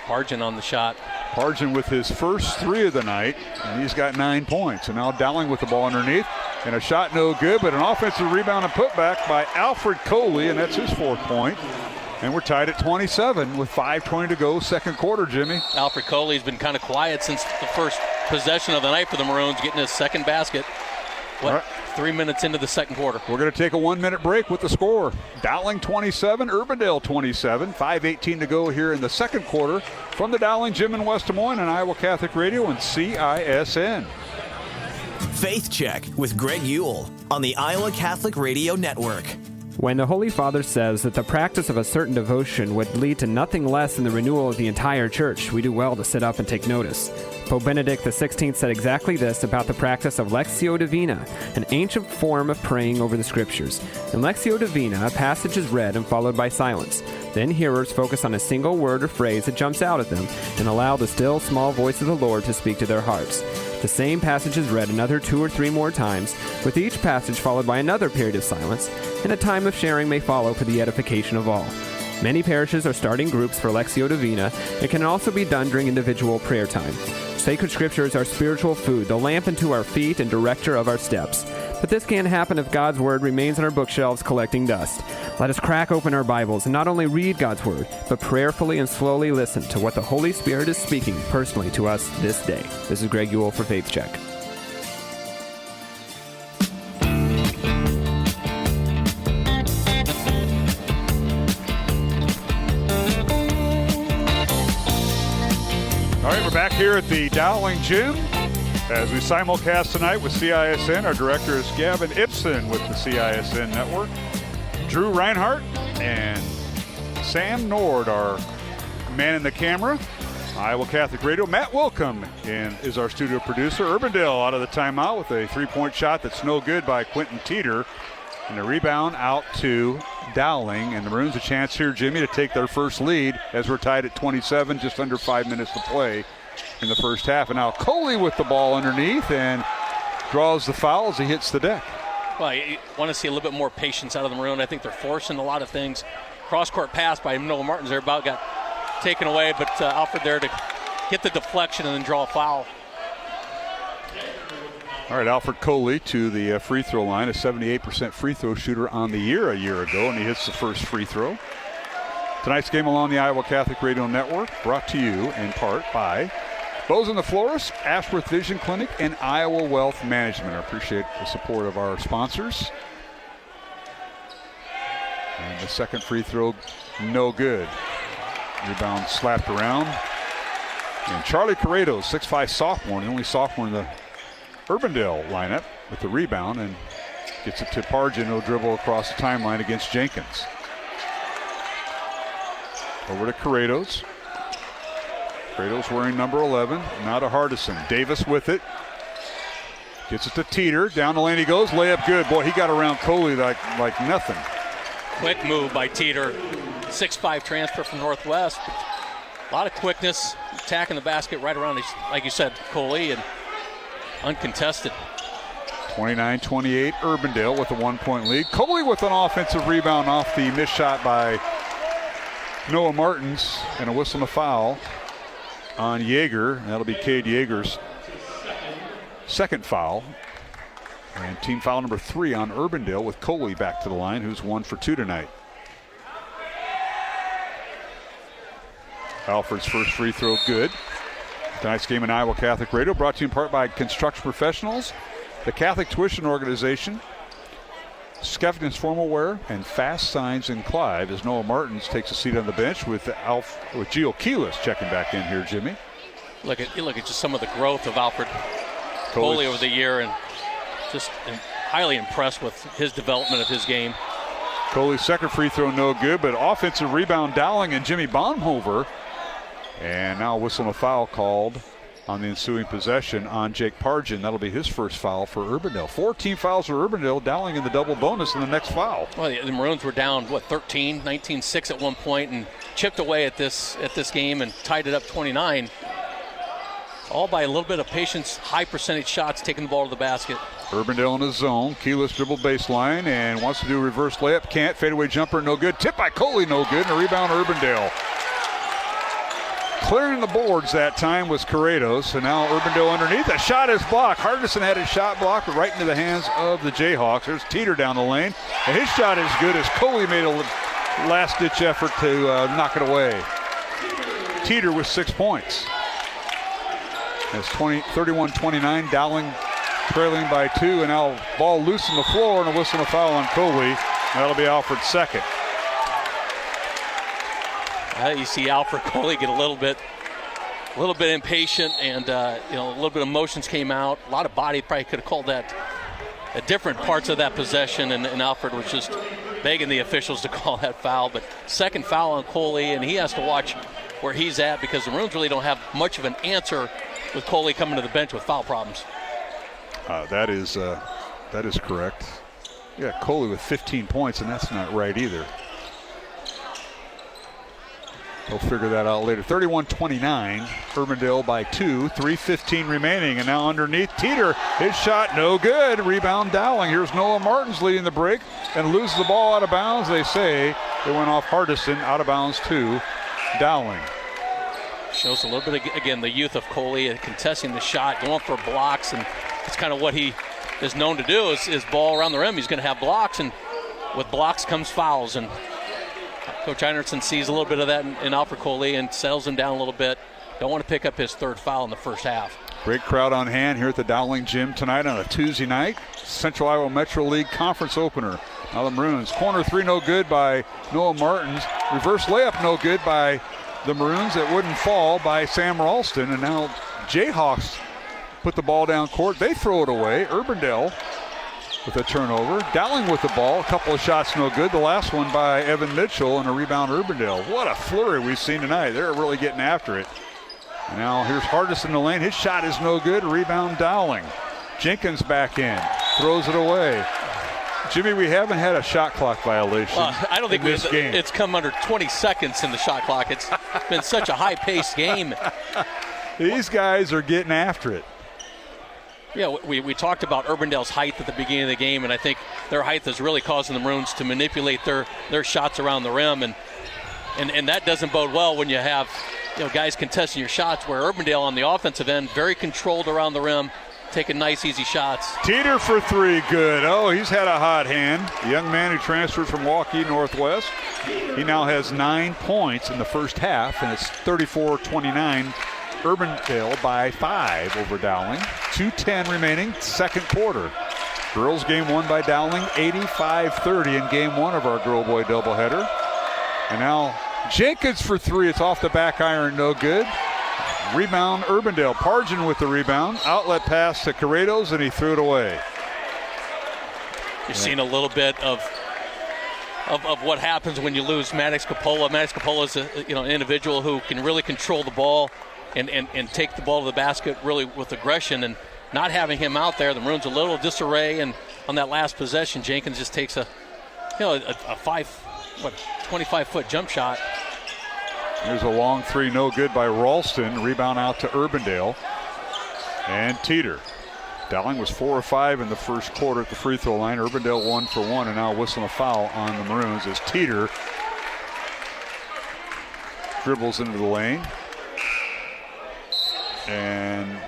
Pargin on the shot. Pargin with his first three of the night, and he's got 9 points. And now Dowling with the ball underneath, and a shot no good, but an offensive rebound and putback by Alfred Coley, and that's his 4th point. And we're tied at 27 with 5:20 to go, second quarter, Jimmy. Alfred Coley's been kind of quiet since the first possession of the night for the Maroons, getting his second basket. 3 minutes into the second quarter. We're going to take a 1-minute break with the score. Dowling 27, Urbandale 27. 5:18 to go here in the second quarter from the Dowling Gym in West Des Moines on Iowa Catholic Radio and CISN. Faith Check with Greg Ewell on the Iowa Catholic Radio Network. When the Holy Father says that the practice of a certain devotion would lead to nothing less than the renewal of the entire church, we do well to sit up and take notice. Pope Benedict XVI said exactly this about the practice of Lectio Divina, an ancient form of praying over the Scriptures. In Lectio Divina, a passage is read and followed by silence. Then hearers focus on a single word or phrase that jumps out at them and allow the still small voice of the Lord to speak to their hearts. The same passage is read another 2 or 3 more times, with each passage followed by another period of silence, and a time of sharing may follow for the edification of all. Many parishes are starting groups for Lectio Divina. It can also be done during individual prayer time. Sacred Scripture is our spiritual food, the lamp unto our feet and director of our steps. But this can't happen if God's Word remains on our bookshelves collecting dust. Let us crack open our Bibles and not only read God's Word, but prayerfully and slowly listen to what the Holy Spirit is speaking personally to us this day. This is Greg Ewell for Faith Check. All right, we're back here at the Dowling Gym as we simulcast tonight with CISN. Our director is Gavin Ibsen with the CISN Network. Drew Reinhardt and Sam Nord are manning the camera. Iowa Catholic Radio. Matt Wilcomb is our studio producer. Urbandale out of the timeout with a three-point shot that's no good by Quentin Teeter. And a rebound out to Dowling. And the Maroons a chance here, Jimmy, to take their first lead as we're tied at 27, just under 5 minutes to play in the first half. And now Coley with the ball underneath and draws the foul as he hits the deck. Well, you want to see a little bit more patience out of the Maroon. I think they're forcing a lot of things. Cross-court pass by Noah Martins there about got taken away, but Alfred there to get the deflection and then draw a foul. All right, Alfred Coley to the free throw line, a 78% free throw shooter on the year a year ago, and he hits the first free throw. Tonight's game along the Iowa Catholic Radio Network brought to you in part by Bozen the Florist, Ashworth Vision Clinic, and Iowa Wealth Management. I appreciate the support of our sponsors. And the second free throw, no good. Rebound slapped around. And Charlie Corrado, 6'5" sophomore, the only sophomore in the Urbandale lineup with the rebound, and gets it to Pargin. He'll dribble across the timeline against Jenkins. Over to Corrados. Kratos wearing number 11. Now to Hardison. Davis with it. Gets it to Teeter. Down the lane he goes. Layup good. Boy, he got around Coley like nothing. Quick move by Teeter. 6'5" transfer from Northwest. A lot of quickness. Attacking the basket right around, like you said, Coley, and uncontested. 29-28, Urbandale with a 1-point lead. Coley with an offensive rebound off the missed shot by Noah Martins, and a whistle and a foul on Yeager. That'll be Cade Yeager's second foul. And team foul number 3 on Urbandale, with Coley back to the line, who's 1 for 2 tonight. Alfred's first free throw good. Tonight's game in Iowa Catholic Radio brought to you in part by Construction Professionals, the Catholic Tuition Organization, Skeffington's Formal Wear, and Fast Signs in Clive, as Noah Martins takes a seat on the bench with Gio Keelis checking back in here, Jimmy. Look at just some of the growth of Alfred Coley over the year, and just highly impressed with his development of his game. Coley's second free throw no good, but offensive rebound Dowling and Jimmy Bonhoeffer. And now a whistle and a foul called on the ensuing possession on Jake Pargin. That'll be his first foul for Urbandale. 14 fouls for Urbandale, Dowling in the double bonus in the next foul. Well, the Maroons were down, 13, 19-6 at one point, and chipped away at this game and tied it up 29. All by a little bit of patience, high percentage shots, taking the ball to the basket. Urbandale in his zone. Keelis dribble baseline and wants to do a reverse layup. Can't. Fadeaway jumper, no good. Tip by Coley, no good. And a rebound, Urbandale. Clearing the boards that time was Corrados, and now Urbandale underneath. A shot is blocked. Hardison had his shot blocked right into the hands of the Jayhawks. There's Teeter down the lane, and his shot is good as Coley made a last-ditch effort to knock it away. Teeter with 6 points. It's 31-29, Dowling trailing by 2, and now ball loose on the floor, and a whistle and a foul on Coley. That'll be Alfred's second. You see Alfred Coley get a little bit impatient, and a little bit of emotions came out. A lot of body, probably could have called that at different parts of that possession, and Alfred was just begging the officials to call that foul. But second foul on Coley, and he has to watch where he's at, because the Maroons really don't have much of an answer with Coley coming to the bench with foul problems. That is correct. Yeah, Coley with 15 points, and that's not right either. We'll figure that out later. 31-29, Urbandale by 2, 3:15 remaining, and now underneath Teeter, his shot no good. Rebound Dowling. Here's Noah Martins leading the break and loses the ball out of bounds. They say it went off Hardison, out of bounds to Dowling. Shows a little bit, again, the youth of Coley and contesting the shot, going for blocks, and it's kind of what he is known to do is ball around the rim. He's going to have blocks, and with blocks comes fouls, and Coach Einertson sees a little bit of that in Alfred Coley and settles him down a little bit. Don't want to pick up his third foul in the first half. Great crowd on hand here at the Dowling Gym tonight on a Tuesday night. Central Iowa Metro League Conference opener. Now the Maroons. Corner 3 no good by Noah Martins. Reverse layup no good by the Maroons. That wouldn't fall by Sam Ralston. And now Jayhawks put the ball down court. They throw it away. Urbandale with a turnover. Dowling with the ball. A couple of shots no good. The last one by Evan Mitchell, and a rebound Urbandale. What a flurry we've seen tonight. They're really getting after it. And now here's Hardison in the lane. His shot is no good. Rebound Dowling. Jenkins back in. Throws it away. Jimmy, we haven't had a shot clock violation. I don't think this game. It's come under 20 seconds in the shot clock. It's been such a high-paced game. These guys are getting after it. Yeah, we talked about Urbandale's height at the beginning of the game, and I think their height is really causing the Maroons to manipulate their shots around the rim, and that doesn't bode well when you have guys contesting your shots, where Urbandale on the offensive end, very controlled around the rim, taking nice, easy shots. Teeter for 3, good. Oh, he's had a hot hand. The young man who transferred from Waukee Northwest. He now has 9 points in the first half, and it's 34-29. Urbandale by 5 over Dowling. 2:10 remaining, second quarter. Girls game won by Dowling, 85-30 in game 1 of our girl boy doubleheader. And now Jenkins for 3. It's off the back iron, no good. Rebound Urbandale. Pargin with the rebound. Outlet pass to Corrados, and he threw it away. You're seeing a little bit of what happens when you lose Maddox Coppola. Maddox Coppola is an individual who can really control the ball. and take the ball to the basket really with aggression. And not having him out there, the Maroons a little disarray. And on that last possession, Jenkins just takes a 25-foot jump shot. Here's a long three, no good by Ralston. Rebound out to Urbandale. And Teeter. Dowling was 4 of 5 in the first quarter at the free throw line. Urbandale 1 for 1, and now whistling a foul on the Maroons as Teeter dribbles into the lane. And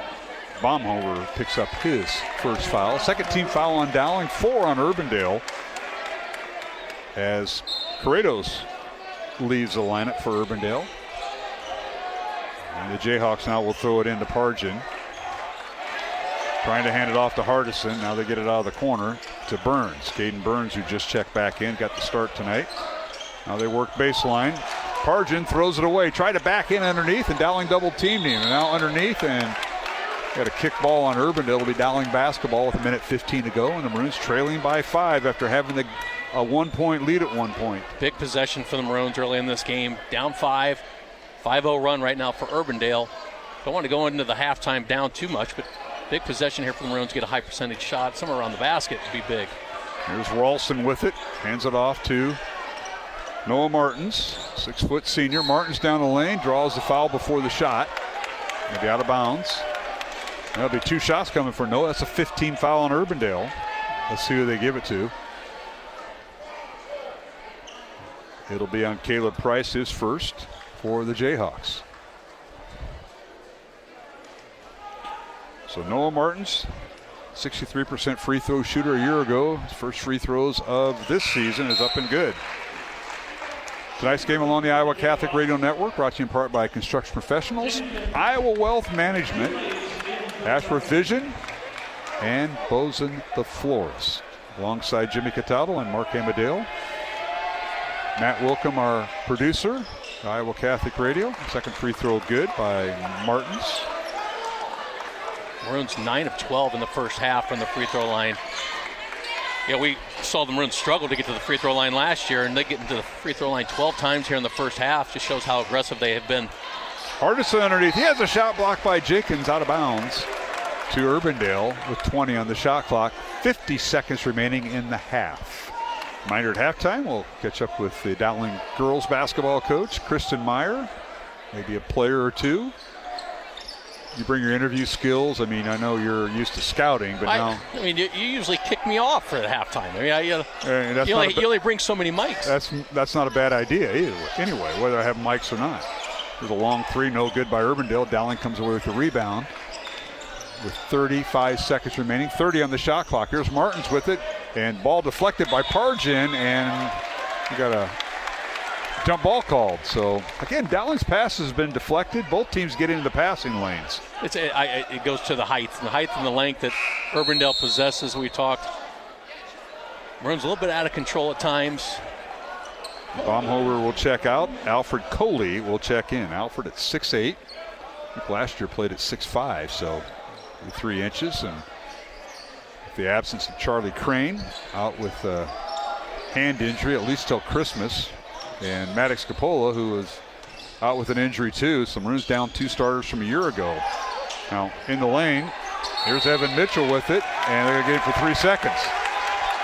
Baumhover picks up his first foul. Second team foul on Dowling, 4 on Urbandale. As Corrados leaves the lineup for Urbandale. And the Jayhawks now will throw it into Pargin. Trying to hand it off to Hardison. Now they get it out of the corner to Burns. Caden Burns, who just checked back in, got the start tonight. Now they work baseline. Pargin throws it away. Tried to back in underneath, and Dowling double teamed him. And now underneath, and got a kick ball on Urbandale. It'll be Dowling basketball with 1:15 to go, and the Maroons trailing by 5 after having a 1-point lead at one point. Big possession for the Maroons early in this game. Down 5. 5-0 run right now for Urbandale. Don't want to go into the halftime down too much, but big possession here for the Maroons. Get a high percentage shot somewhere around the basket would be big. Here's Ralston with it. Hands it off to Noah Martins, 6-foot senior. Martins down the lane, draws the foul before the shot. Maybe out of bounds. That'll be 2 shots coming for Noah. That's a 15 foul on Urbandale. Let's see who they give it to. It'll be on Caleb Price, his first for the Jayhawks. So Noah Martins, 63% free throw shooter a year ago. His first free throws of this season is up and good. Tonight's game along the Iowa Catholic Radio Network, brought to you in part by Construction Professionals, Iowa Wealth Management, Ashworth Vision, and Bozen the Florist. Alongside Jimmy Cataldo and Mark Amadale. Matt Wilkham, our producer, Iowa Catholic Radio. Second free throw good by Martins. Maroons 9 of 12 in the first half from the free throw line. Yeah, we saw the Maroons struggle to get to the free throw line last year, and they get into the free throw line 12 times here in the first half. Just shows how aggressive they have been. Hardison underneath. He has a shot blocked by Jenkins out of bounds to Urbandale with 20 on the shot clock. 50 seconds remaining in the half. Reminder at halftime, we'll catch up with the Dowling girls basketball coach, Kristen Meyer, maybe a player or two. You bring your interview skills. I mean, I know you're used to scouting, but now... I mean, you usually kick me off for the halftime. I mean, you only bring so many mics. That's not a bad idea either. Anyway, whether I have mics or not. There's a long three, no good by Urbandale. Dowling comes away with the rebound with 35 seconds remaining. 30 on the shot clock. Here's Martins with it, and ball deflected by Pargin, and we got a jump ball called. So again, Dowling's pass has been deflected. Both teams get into the passing lanes. It goes to the height and the length that Urbandale possesses. We talked. Maroons a little bit out of control at times. Baumhover will check out. Alfred Coley will check in. Alfred at 6'8". I think last year played at 6'5", so 3 inches. And the absence of Charlie Crane out with a hand injury, at least till Christmas. And Maddox Capola, who was out with an injury too. So Maroons down 2 starters from a year ago. Now in the lane, here's Evan Mitchell with it, and they're going to get it for 3 seconds.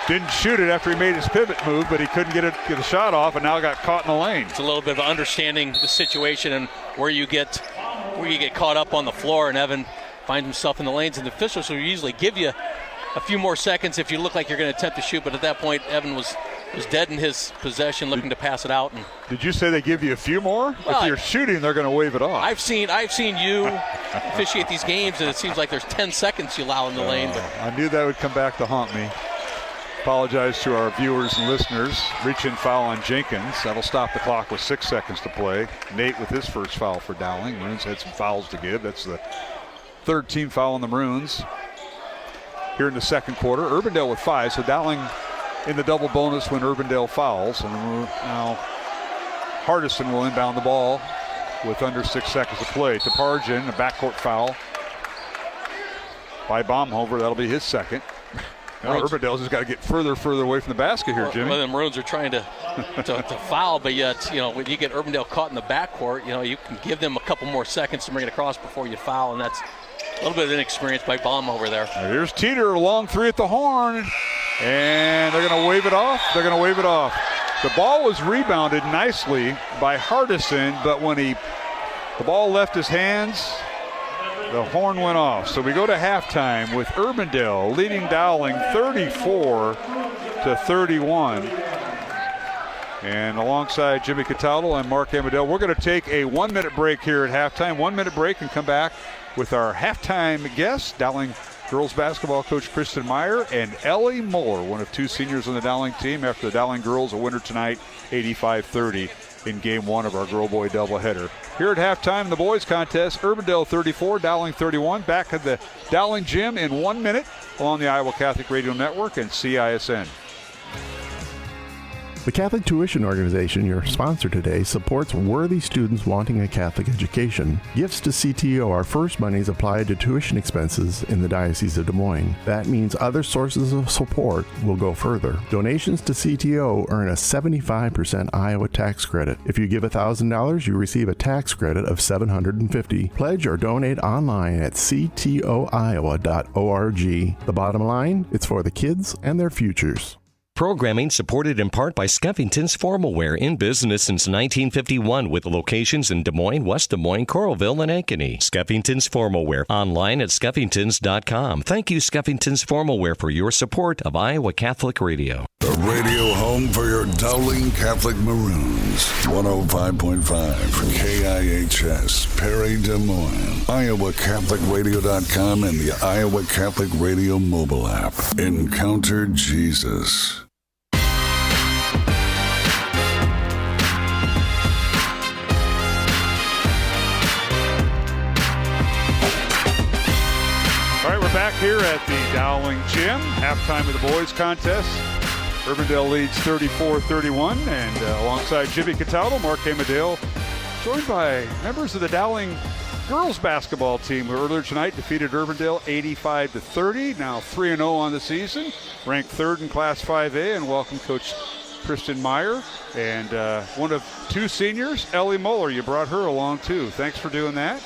Didn't shoot it after he made his pivot move, but he couldn't get a shot off, and now got caught in the lane. It's a little bit of understanding the situation and where you get caught up on the floor, and Evan finds himself in the lanes, and the officials will usually give you a few more seconds if you look like you're going to attempt to shoot, but at that point Evan was dead in his possession, looking to pass it out. And did you say they give you a few more? Well, if you're shooting, they're going to wave it off. I've seen you officiate these games, and it seems like there's 10 seconds you allow in the lane. But I knew that would come back to haunt me. Apologize to our viewers and listeners. Reach-in foul on Jenkins. That'll stop the clock with 6 seconds to play. Nate with his first foul for Dowling. Maroons had some fouls to give. That's the 3rd team foul on the Maroons here in the second quarter. Urbandale with 5, so Dowling in the double bonus when Urbandale fouls. And now Hardison will inbound the ball with under 6 seconds to play. To Pargin, a backcourt foul by Baumhover. That'll be his second. Now Urbandale's just got to get further away from the basket here, Jimmy. Well, the Maroons are trying to foul, but yet, when you get Urbandale caught in the backcourt, you can give them a couple more seconds to bring it across before you foul, and that's a little bit of inexperience by Baum over there. Here's Teeter, long three at the horn, and they're going to wave it off. The ball was rebounded nicely by Hardison, but when the ball left his hands, the horn went off. So we go to halftime with Urbandale leading Dowling 34-31. And alongside Jimmy Cataldo and Mark Amadell, we're going to take a 1-minute break here at halftime. 1-minute break and come back with our halftime guests, Dowling girls basketball coach Kristen Meyer and Ellie Muller, one of two seniors on the Dowling team, after the Dowling girls a winner tonight, 85-30 in game one of our girl-boy doubleheader. Here at halftime in the boys contest, Urbandale 34, Dowling 31. Back at the Dowling gym in 1 minute on the Iowa Catholic Radio Network and CISN. The Catholic Tuition Organization, your sponsor today, supports worthy students wanting a Catholic education. Gifts to CTO are first monies applied to tuition expenses in the Diocese of Des Moines. That means other sources of support will go further. Donations to CTO earn a 75% Iowa tax credit. If you give $1,000, you receive a tax credit of $750. Pledge or donate online at ctoiowa.org. The bottom line, it's for the kids and their futures. Programming supported in part by Skeffington's Formal Wear, in business since 1951 with locations in Des Moines, West Des Moines, Coralville, and Ankeny. Skeffington's Formal Wear, online at skeffingtons.com. Thank you, Skeffington's Formal Wear, for your support of Iowa Catholic Radio. The radio home for your Dowling Catholic Maroons. 105.5 KIHS, Perry, Des Moines. IowaCatholicRadio.com and the Iowa Catholic Radio mobile app. Encounter Jesus. All right, we're back here at the Dowling gym. Halftime of the boys contest. Urbandale leads 34-31, and alongside Jimmy Cataldo, Mark Amadale, joined by members of the Dowling girls basketball team, who earlier tonight defeated Urbandale 85-30, now 3-0 on the season, ranked third in Class 5A, and welcome Coach Kristen Meyer, and one of two seniors, Ellie Muller. You brought her along too. Thanks for doing that.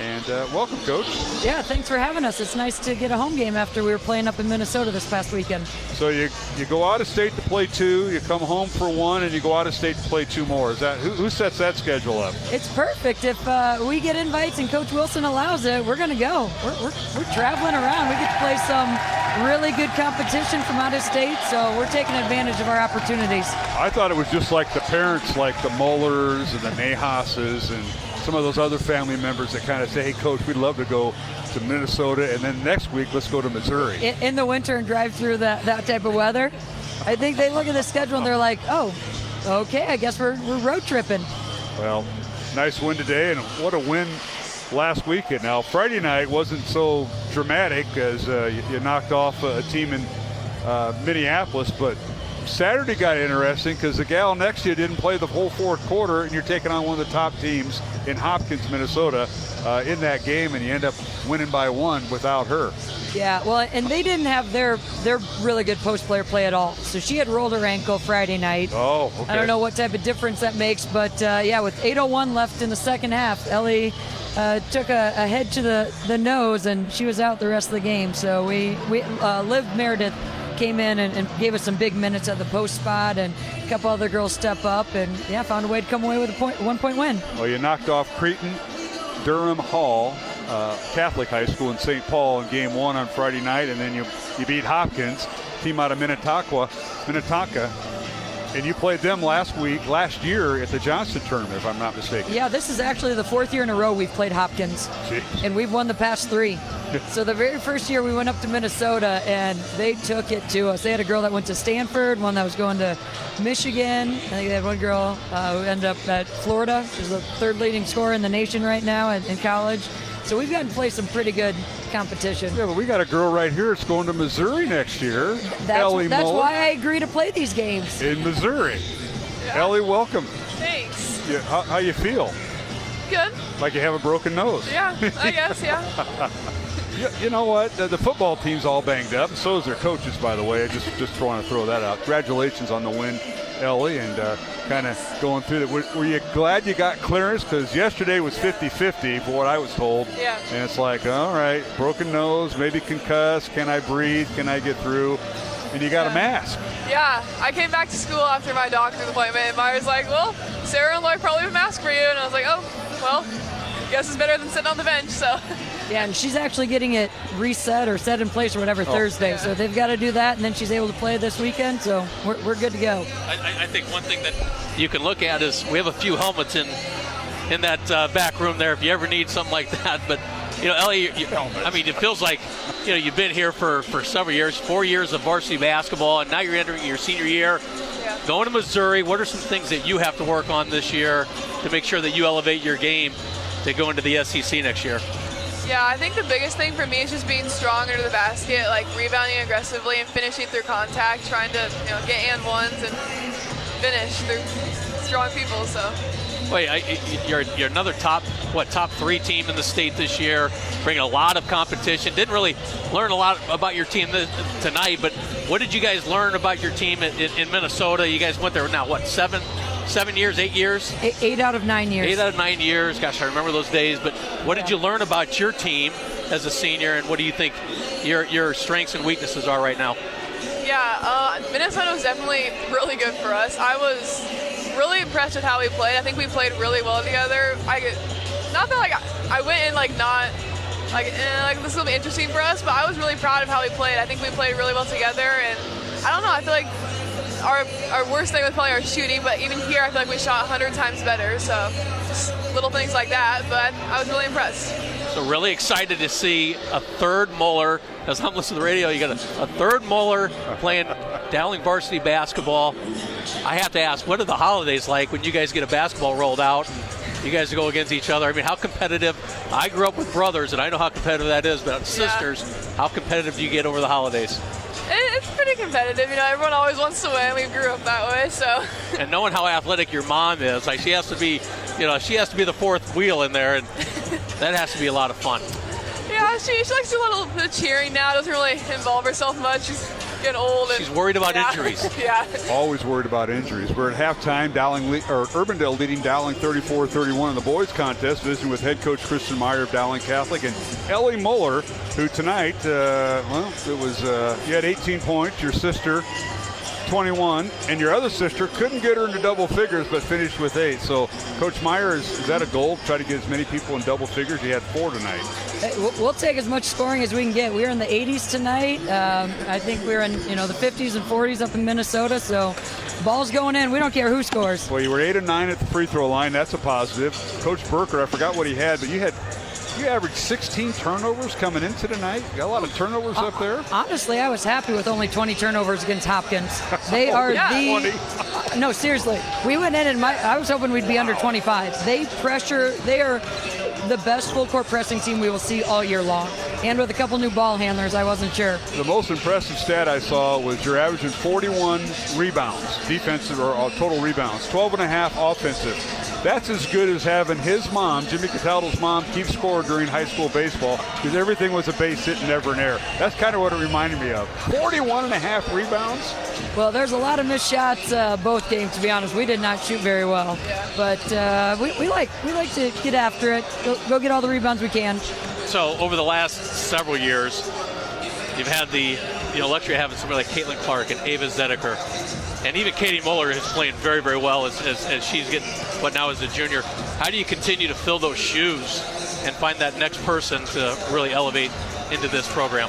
And welcome, Coach. Yeah, thanks for having us. It's nice to get a home game after we were playing up in Minnesota this past weekend. So you go out of state to play two, you come home for one, and you go out of state to play two more. Is that who sets that schedule up? It's perfect. If we get invites and Coach Wilson allows it, we're going to go. We're traveling around. We get to play some really good competition from out of state, so we're taking advantage of our opportunities. I thought it was just like the parents, like the Mullers and the Nahasses and some of those other family members that kind of say, hey, Coach, we'd love to go to Minnesota, and then next week, let's go to Missouri. In the winter and drive through that type of weather, I think they look at the schedule and they're like, oh, okay, I guess we're road tripping. Well, nice win today, and what a win last weekend. Now, Friday night wasn't so dramatic as you knocked off a team in Minneapolis, but Saturday got interesting because the gal next to you didn't play the whole fourth quarter, and you're taking on one of the top teams in Hopkins, Minnesota, in that game, and you end up winning by one without her. Yeah, well, and they didn't have their really good post player play at all. So she had rolled her ankle Friday night. Oh, okay. I don't know what type of difference that makes, but yeah, with 8:01 left in the second half, Ellie took a head to the nose, and she was out the rest of the game. So we Liv Meredith came in and gave us some big minutes at the post spot, and a couple other girls step up, and yeah, found a way to come away with a 1-point win. Well, you knocked off Cretan Durham Hall Catholic High School in St. Paul in game one on Friday night, and then you beat Hopkins, team out of Minnetonka, and you played them last year at the Johnston tournament, if I'm not mistaken. Yeah, this is actually the fourth year in a row we've played Hopkins. Jeez. And we've won the past three. So the very first year we went up to Minnesota, and they took it to us. They had a girl that went to Stanford, one that was going to Michigan. I think they had one girl who ended up at Florida. She's the third leading scorer in the nation right now in college. So we've gotten to play some pretty good competition. Yeah, but we got a girl right here that's going to Missouri next year. That's why I agree to play these games. In Missouri. Yeah. Ellie, welcome. Thanks. Yeah, how you feel? Good. Like you have a broken nose. Yeah, I guess, yeah. You know what? The football team's all banged up, and so is their coaches, by the way. I just want to throw that out. Congratulations on the win, Ellie, and kind of going through that. Were you glad you got clearance? Because yesterday was 50-50 for what I was told. Yeah. And it's like, all right, broken nose, maybe concussed. Can I breathe? Can I get through? And you got a mask. Yeah, I came back to school after my doctor's appointment, and Myra's like, well, Sarah and Lloyd probably have a mask for you. And I was like, oh, well, guess it's better than sitting on the bench, so. Yeah, and she's actually getting it reset or set in place or whatever Thursday. Yeah. So they've got to do that, and then she's able to play this weekend, so we're good to go. I think one thing that you can look at is we have a few helmets in that back room there if you ever need something like that. But, Ellie, I mean, it feels like, you've been here for several years, 4 years of varsity basketball, and now you're entering your senior year. Yeah. Going to Missouri, what are some things that you have to work on this year to make sure that you elevate your game to go into the SEC next year? Yeah, I think the biggest thing for me is just being strong under the basket, like rebounding aggressively and finishing through contact, trying to get and ones and finish through strong people. So. Wait, you're another top 3 team in the state this year, bringing a lot of competition. Didn't really learn a lot about your team tonight, but what did you guys learn about your team in Minnesota? You guys went there now, what, 7 years, 8 years? 8 out of 9 years. 8 out of 9 years. Gosh, I remember those days. But what did you learn about your team as a senior, and what do you think your strengths and weaknesses are right now? Yeah, Minnesota was definitely really good for us. I was really impressed with how we played. I think we played really well together. Not that I went in not this will be interesting for us, but I was really proud of how we played. I think we played really well together, and I don't know, I feel like our worst thing was probably our shooting, but even here I feel like we shot 100 times better, so just little things like that, but I was really impressed. So really excited to see a third Moeller. As I'm listening to the radio, you got a third Moeller playing Dowling varsity basketball. I have to ask, what are the holidays like when you guys get a basketball rolled out and you guys go against each other? I mean, how competitive? I grew up with brothers, and I know how competitive that is, but sisters, how competitive do you get over the holidays? It's pretty competitive, everyone always wants to win. We grew up that way, so. And knowing how athletic your mom is, she has to be, she has to be the fourth wheel in there, and that has to be a lot of fun. Yeah, she likes to do a little bit of cheering now, doesn't really involve herself much. She's getting old. And, she's worried about injuries. Yeah. Always worried about injuries. We're at halftime. Urbandale leading Dowling 34-31 in the boys contest, visiting with head coach Kristen Meyer of Dowling Catholic and Ellie Moeller, who tonight, you had 18 points. Your sister 21, and your other sister couldn't get her into double figures but finished with 8. So Coach Meyer, is that a goal? Try to get as many people in double figures? He had 4 tonight. Hey, we'll take as much scoring as we can get. We were in the 80s tonight. I think we were in the 50s and 40s up in Minnesota, so ball's going in. We don't care who scores. Well, you were 8 of 9 at the free throw line. That's a positive. Coach Burke, I forgot what he had, but you averaged 16 turnovers coming into tonight. You got a lot of turnovers up there. Honestly, I was happy with only 20 turnovers against Hopkins. They are no, seriously. We went in and I was hoping we'd be under 25. They are the best full court pressing team we will see all year long. And with a couple new ball handlers, I wasn't sure. The most impressive stat I saw was you're averaging 41 rebounds, defensive or total rebounds, 12.5 offensive. That's as good as having his mom, Jimmy Cataldo's mom, keep score during high school baseball, because everything was a base hit and never an error. That's kind of what it reminded me of. 41.5 rebounds. Well, there's a lot of missed shots both games, to be honest. We did not shoot very well. Yeah. But we like to get after it, go get all the rebounds we can. So over the last several years, you've had the luxury of having somebody like Caitlin Clark and Ava Zedeker. And even Katie Moeller is playing very, very well as she's getting what now is a junior. How do you continue to fill those shoes and find that next person to really elevate into this program?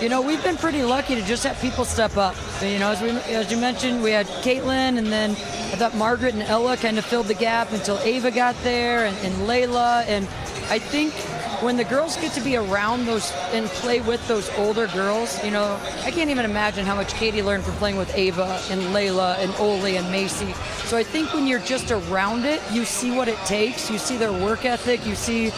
We've been pretty lucky to just have people step up. As you mentioned, we had Caitlin, and then I thought Margaret and Ella kind of filled the gap until Ava got there, and Layla. And I think when the girls get to be around those and play with those older girls, I can't even imagine how much Katie learned from playing with Ava and Layla and Oli and Macy. So I think when you're just around it, you see what it takes. You see their work ethic. You see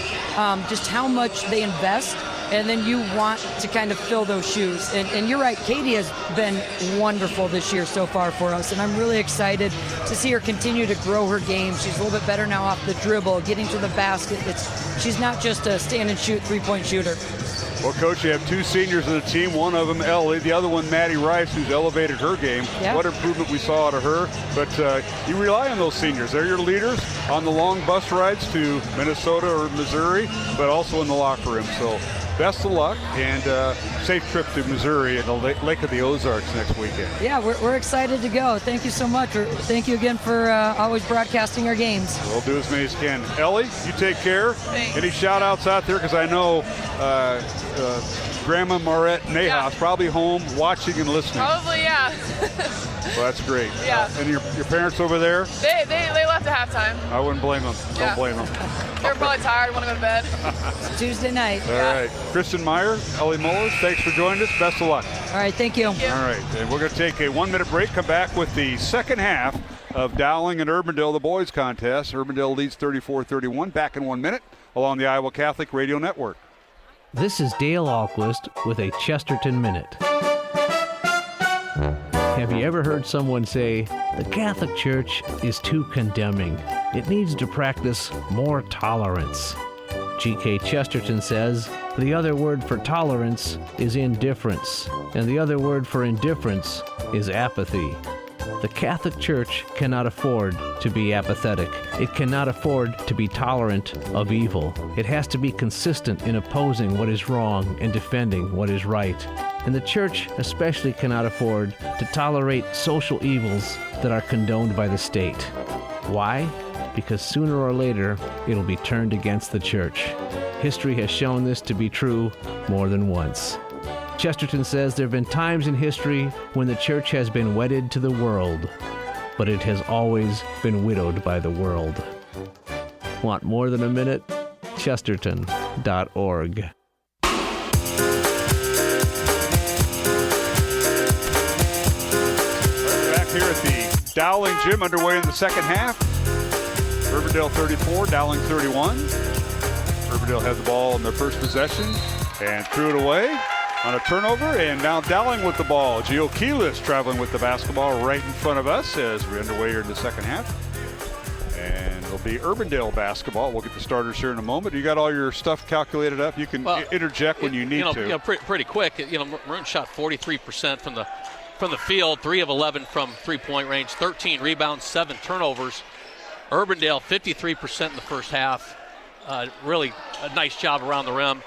just how much they invest. And then you want to kind of fill those shoes. And you're right, Katie has been wonderful this year so far for us. And I'm really excited to see her continue to grow her game. She's a little bit better now off the dribble, getting to the basket. She's not just a stand and shoot 3-point shooter. Well, Coach, you have two seniors on the team. One of them, Ellie. The other one, Maddie Rice, who's elevated her game. Yeah. What improvement we saw out of her. But you rely on those seniors. They're your leaders on the long bus rides to Minnesota or Missouri, but also in the locker room. So best of luck and safe trip to Missouri and the Lake of the Ozarks next weekend. Yeah, we're excited to go. Thank you so much. Thank you again for always broadcasting our games. We'll do as many as can. Ellie, you take care. Thanks. Any shout-outs out there? Because I know Grandma Marette Nahas probably home watching and listening. Probably, yeah. Well, that's great. Yeah. And your parents over there? They left at halftime. I wouldn't blame them. Yeah. Don't blame them. They're probably tired, want to go to bed. It's Tuesday night. All right. Kristen Meyer, Ellie Mollers, thanks for joining us. Best of luck. All right, thank you. All right. And we're going to take a 1-minute break, come back with the second half of Dowling and Urbandale, the boys contest. Urbandale leads 34-31. Back in 1 minute along the Iowa Catholic Radio Network. This is Dale Ahlquist with a Chesterton Minute. Have you ever heard someone say, the Catholic Church is too condemning? It needs to practice more tolerance. G.K. Chesterton says, the other word for tolerance is indifference, and the other word for indifference is apathy. The Catholic Church cannot afford to be apathetic. It cannot afford to be tolerant of evil. It has to be consistent in opposing what is wrong and defending what is right. And the Church especially cannot afford to tolerate social evils that are condoned by the state. Why? Because sooner or later, it'll be turned against the Church. History has shown this to be true more than once. Chesterton says there have been times in history when the Church has been wedded to the world, but it has always been widowed by the world. Want more than a minute? Chesterton.org. Back here at the Dowling Gym, underway in the second half. Urbandale 34, Dowling 31. Urbandale had the ball in their first possession and threw it away on a turnover, and now Dowling with the ball. Gio Keelis traveling with the basketball right in front of us as we're underway here in the second half. And it'll be Urbandale basketball. We'll get the starters here in a moment. You got all your stuff calculated up? You can interject when you need to. Pretty quick. Maroon shot 43% from the field, 3 of 11 from three-point range, 13 rebounds, 7 turnovers. Urbandale 53% in the first half. Really a nice job around the rim.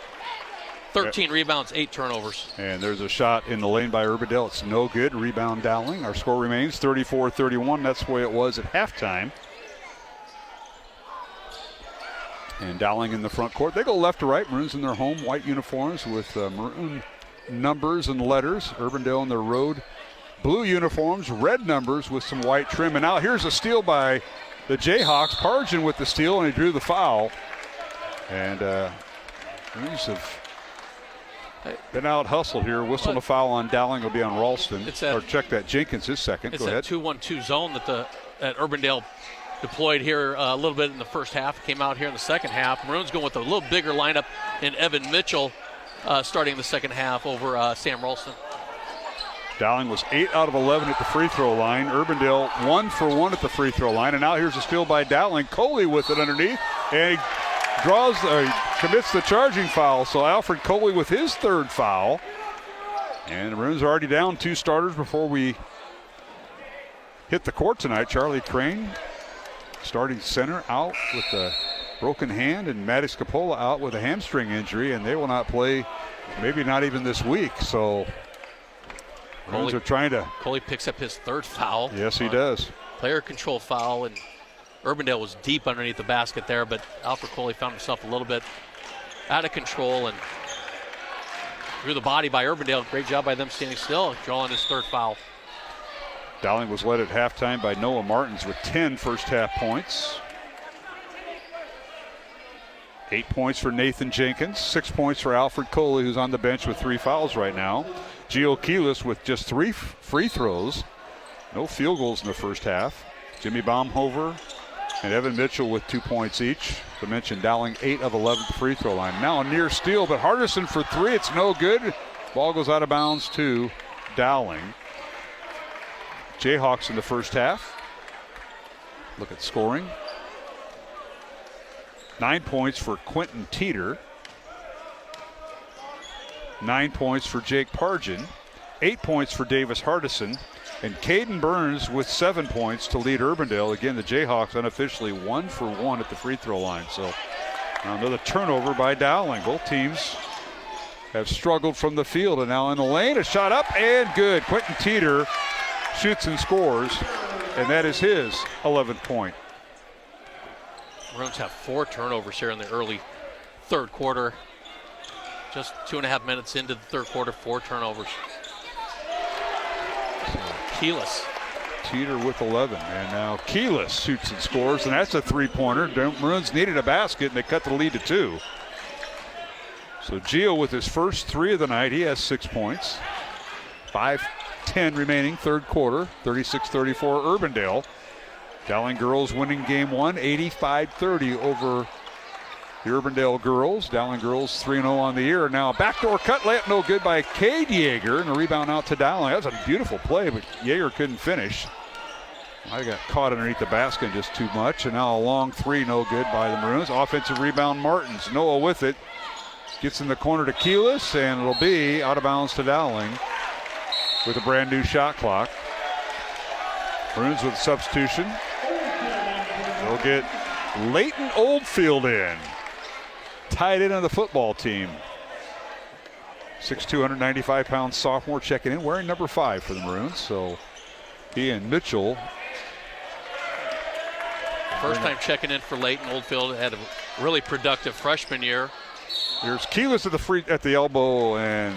13 rebounds, 8 turnovers. And there's a shot in the lane by Urbandale. It's no good. Rebound Dowling. Our score remains 34-31. That's the way it was at halftime. And Dowling in the front court. They go left to right. Maroons in their home white uniforms with maroon numbers and letters. Urbandale in their road blue uniforms, red numbers with some white trim. And now here's a steal by the Jayhawks. Pargin with the steal, and he drew the foul. And Maroons have been out hustled here. Whistling a foul on Dowling will be on Ralston. Or check that. Jenkins, his second. It's Go ahead. It's that 2-1-2 zone that Urbandale deployed here a little bit in the first half. Came out here in the second half. Maroons going with a little bigger lineup in Evan Mitchell starting the second half over Sam Ralston. Dowling was 8 out of 11 at the free throw line. Urbandale 1 for 1 at the free throw line. And now here's a steal by Dowling. Coley with it underneath. And he commits the charging foul. So Alfred Coley with his third foul. And the Maroons are already down 2 starters before we hit the court tonight. Charlie Crane, starting center, out with a broken hand, and Matty Scapola out with a hamstring injury, and they will not play, maybe not even this week. So Maroons are trying to. Coley picks up his third foul. Yes, he does. Player control foul, and Urbandale was deep underneath the basket there, but Alfred Coley found himself a little bit out of control and through the body by Urbandale. Great job by them standing still, drawing his third foul. Dowling was led at halftime by Noah Martins with 10 first half points. 8 points for Nathan Jenkins, 6 points for Alfred Coley, who's on the bench with 3 fouls right now. Gio Keelis with just 3 free throws. No field goals in the first half. Jimmy Baumhover and Evan Mitchell with 2 points each. To mention Dowling 8 of 11 at the free throw line. Now a near steal, but Hardison for 3. It's no good. Ball goes out of bounds to Dowling. Jayhawks in the first half. Look at scoring. 9 points for Quentin Teeter. 9 points for Jake Pargin, 8 points for Davis Hardison, and Caden Burns with 7 points to lead Urbandale. Again, the Jayhawks unofficially 1 for 1 at the free throw line. So another turnover by Dowling. Both teams have struggled from the field, and now in the lane, a shot up and good. Quentin Teeter shoots and scores, and that is his 11th point. Maroons have 4 turnovers here in the early third quarter. Just 2.5 minutes into the third quarter, 4 turnovers. Keelis. Teeter with 11, and now Keelis shoots and scores, and that's a three-pointer. Maroons needed a basket, and they cut the lead to 2. So Gio with his first 3 of the night, he has 6 points. 5:10 remaining, third quarter, 36-34 Urbandale. Dowling girls winning game 1, 85-30 over the Urbandale girls. Dowling girls 3-0 on the year. Now a backdoor cut layup, no good by Cade Yeager, and a rebound out to Dowling. That was a beautiful play, but Yeager couldn't finish. I got caught underneath the basket just too much, and now a long 3, no good by the Maroons. Offensive rebound, Martins. Noah with it. Gets in the corner to Keelis, and it'll be out of bounds to Dowling with a brand new shot clock. Maroons with substitution. They'll get Leighton Oldfield in. Tied in on the football team. 6'2", 195-pound sophomore checking in, wearing number 5 for the Maroons. So he and Mitchell. First time checking in for Leighton Oldfield. Had a really productive freshman year. Here's Keelis at the elbow, and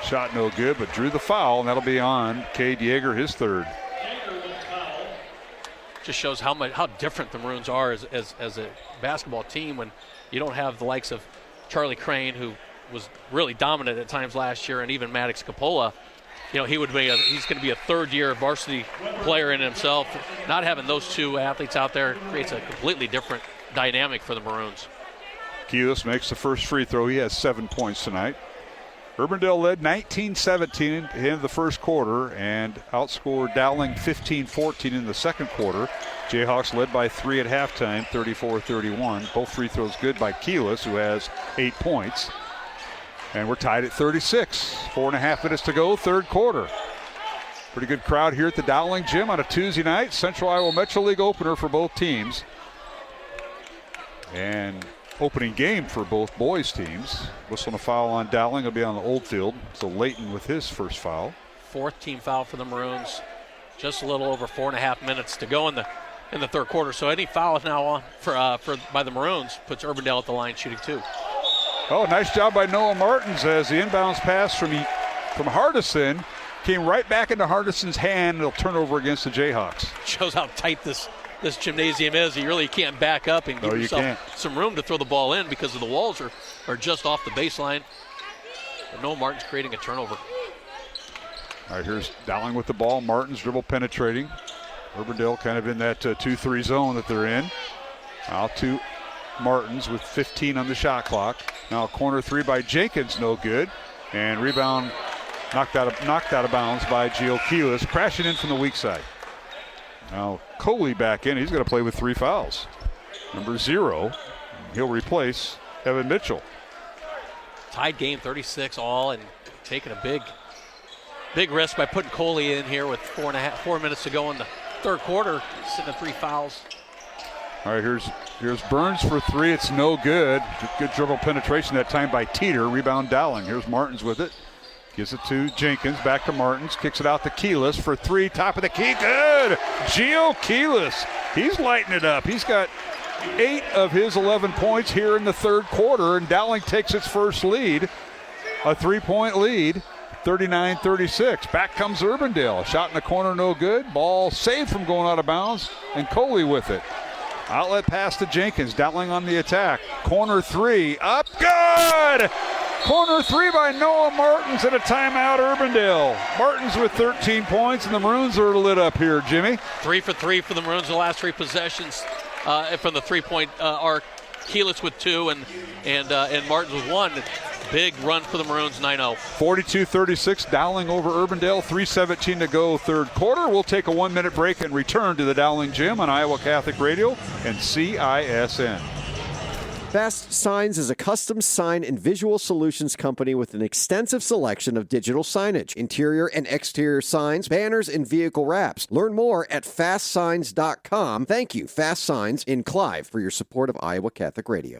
shot no good, but drew the foul, and that'll be on Cade Yeager, his 3rd. Just shows how different the Maroons are as a basketball team when you don't have the likes of Charlie Crane, who was really dominant at times last year, and even Maddox Capola. You know, he's going to be a 3rd-year varsity player in himself. Not having those 2 athletes out there creates a completely different dynamic for the Maroons. Keelis makes the first free throw. He has 7 points tonight. Urbandale led 19-17 at the end of the first quarter and outscored Dowling 15-14 in the second quarter. Jayhawks led by 3 at halftime, 34-31. Both free throws good by Keelis, who has 8 points. And we're tied at 36. 4.5 minutes to go, third quarter. Pretty good crowd here at the Dowling Gym on a Tuesday night. Central Iowa Metro League opener for both teams. And opening game for both boys teams. Whistling a foul on Dowling will be on the Oldfield. So Leighton with his first foul. 4th team foul for the Maroons. Just a little over 4.5 minutes to go in the third quarter. So any foul now on by the Maroons puts Urbandale at the line shooting 2. Oh, nice job by Noah Martins as the inbounds pass from Hardison came right back into Hardison's hand. It'll turn over against the Jayhawks. Shows how tight this gymnasium is. You really can't back up and give yourself some room to throw the ball in because of the walls are just off the baseline. But Noah Martins creating a turnover. All right, here's Dowling with the ball. Martins dribble penetrating. Urbandale kind of in that 2-3 zone that they're in. Out to Martins with 15 on the shot clock. Now a corner 3 by Jenkins, no good. And rebound knocked out of bounds by Gio Keelis, crashing in from the weak side. Now Coley back in. He's going to play with 3 fouls. Number 0. He'll replace Evan Mitchell. Tied game 36 all, and taking a big risk by putting Coley in here with 4 minutes to go in the third quarter, sitting at 3 fouls. All right, here's Burns for 3. It's no good. Good dribble penetration that time by Teeter. Rebound Dowling. Here's Martins with it. Gives it to Jenkins. Back to Martins. Kicks it out to Keelis for 3. Top of the key. Good. Gio Keelis. He's lighting it up. He's got 8 of his 11 points here in the third quarter, and Dowling takes its first lead. A 3-point lead. 39-36. Back comes Urbandale. Shot in the corner, no good. Ball saved from going out of bounds, and Coley with it. Outlet pass to Jenkins. Dowling on the attack. Corner 3. Up. Good! Corner 3 by Noah Martins at a timeout, Urbandale. Martins with 13 points, and the Maroons are lit up here, Jimmy. 3 for 3 for the Maroons in the last 3 possessions from the 3-point arc. Keelis with 2 and Martins with 1. Big run for the Maroons, 9-0. 42-36, Dowling over Urbandale. 3:17 to go, third quarter. We'll take a 1-minute break and return to the Dowling Gym on Iowa Catholic Radio and CISN. Fast Signs is a custom sign and visual solutions company with an extensive selection of digital signage, interior and exterior signs, banners, and vehicle wraps. Learn more at fastsigns.com. Thank you, Fast Signs in Clive, for your support of Iowa Catholic Radio.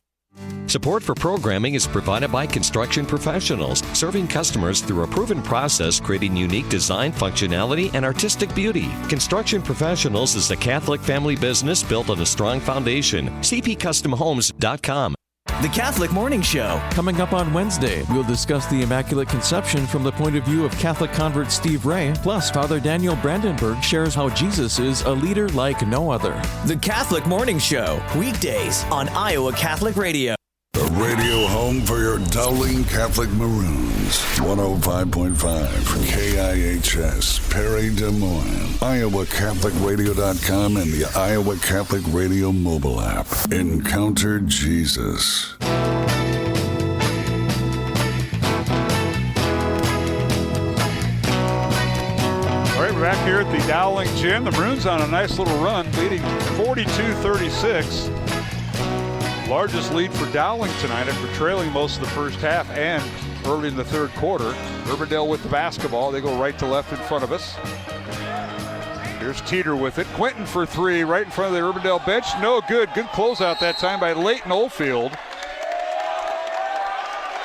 Support for programming is provided by Construction Professionals, serving customers through a proven process, creating unique design, functionality, and artistic beauty. Construction Professionals is a Catholic family business built on a strong foundation. cpcustomhomes.com. The Catholic Morning Show. Coming up on Wednesday, we'll discuss the Immaculate Conception from the point of view of Catholic convert Steve Ray. Plus, Father Daniel Brandenburg shares how Jesus is a leader like no other. The Catholic Morning Show. Weekdays on Iowa Catholic Radio. The radio home for your Dowling Catholic Maroons. 105.5 KIHS, Perry, Des Moines. IowaCatholicRadio.com and the Iowa Catholic Radio mobile app. Encounter Jesus. All right, we're back here at the Dowling Gym. The Maroons on a nice little run, leading 42-36. Largest lead for Dowling tonight after trailing most of the first half and early in the third quarter. Urbandale with the basketball. They go right to left in front of us. Here's Teeter with it. Quinton for three right in front of the Urbandale bench. No good. Good closeout that time by Leighton Oldfield.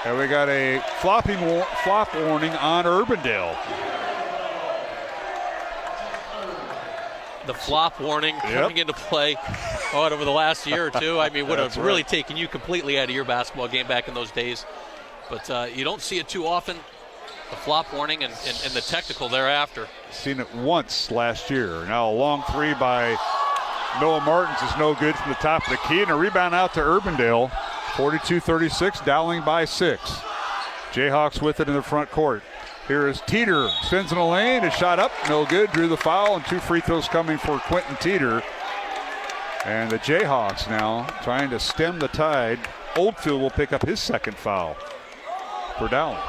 And we got a flop warning on Urbandale. The flop warning coming into play over the last year or two. I mean, would have really taken you completely out of your basketball game back in those days. But you don't see it too often, the flop warning and the technical thereafter. Seen it once last year. Now a long three by Noah Martins is no good from the top of the key, and a rebound out to Urbandale. 42-36, Dowling by 6. Jayhawks with it in the front court. Here is Teeter, spins in the lane, a shot up, no good, drew the foul, and 2 free throws coming for Quinton Teeter. And the Jayhawks now trying to stem the tide. Oldfield will pick up his second foul for Dowling.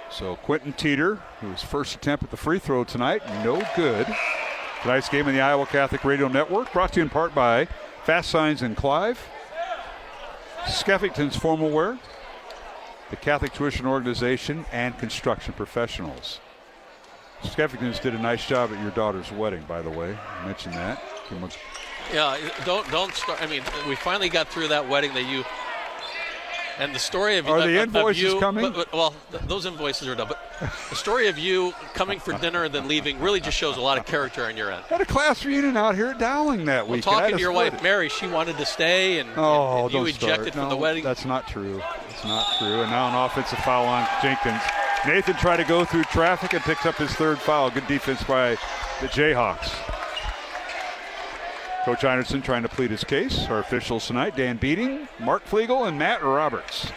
So Quinton Teeter, whose first attempt at the free throw tonight, no good. Tonight's game in the Iowa Catholic Radio Network, brought to you in part by Fast Signs in Clive, Skeffington's Formal Wear, the Catholic Tuition Organization, and Construction Professionals. Skeffington's did a nice job at your daughter's wedding, by the way. I mentioned that. Yeah, don't start. I mean, we finally got through that wedding that you. And the story of are the invoices coming? Well, those invoices are done. But the story of you coming for dinner and then leaving really just shows a lot of character on your end. Had a class reunion out here at Dowling that week. Talking to your wife Mary, she wanted to stay, and you ejected from the wedding. That's not true. It's not true. And now an offensive foul on Jenkins. Nathan tried to go through traffic and picks up his third foul. Good defense by the Jayhawks. Coach Einerson trying to plead his case. Our officials tonight, Dan Beating, Mark Flegel, and Matt Roberts.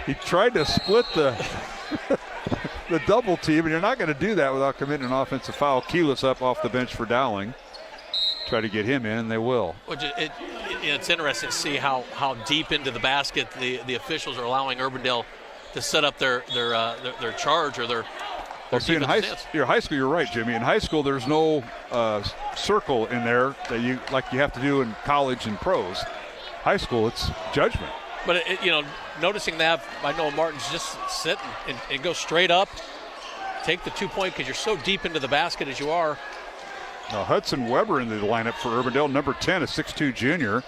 He tried to split the double team, and you're not going to do that without committing an offensive foul. Keyless up off the bench for Dowling. Try to get him in, and they will. It's interesting to see how deep into the basket the officials are allowing Urbandale to set up their charge or their. Well, see, in high school, you're right, Jimmy. In high school, there's no circle in there that you have to do in college and pros. High school, it's judgment. But noticing that, I know Martin's just sit and go straight up, take the 2-point because you're so deep into the basket as you are. Now Hudson Weber in the lineup for Urbandale, number 10, a 6'2 junior.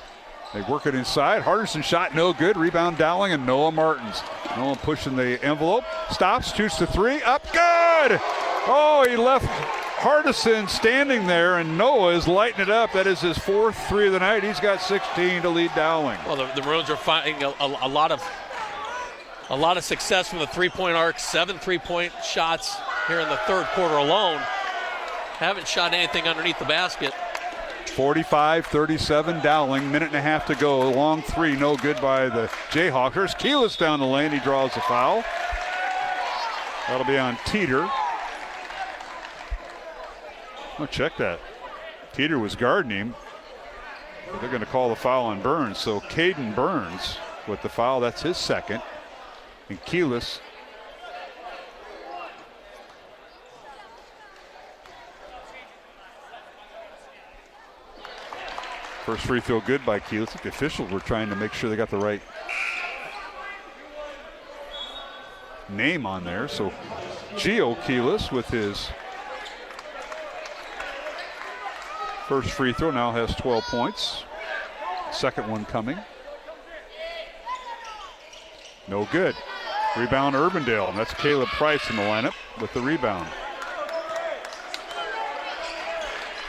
They work it inside. Hardison shot no good. Rebound Dowling and Noah Martins. Noah pushing the envelope. Stops, shoots the three. Up good! Oh, he left Hardison standing there, and Noah is lighting it up. That is his 4th three of the night. He's got 16 to lead Dowling. Well, the Maroons are finding a lot of success from the three-point arc. 7 3-point shots here in the third quarter alone. Haven't shot anything underneath the basket. 45-37 Dowling, minute and a half to go. Long three, no good by the Jayhawks. Here's Keyless down the lane. He draws the foul. That'll be on Teeter. Oh, check that. Teeter was guarding him. But they're going to call the foul on Burns. So Caden Burns with the foul. That's his second. And Keyless First free throw good by Keelis. The officials were trying to make sure they got the right name on there. So Gio Keelis with his first free throw now has 12 points. Second one coming. No good. Rebound Urbandale, and that's Caleb Price in the lineup with the rebound.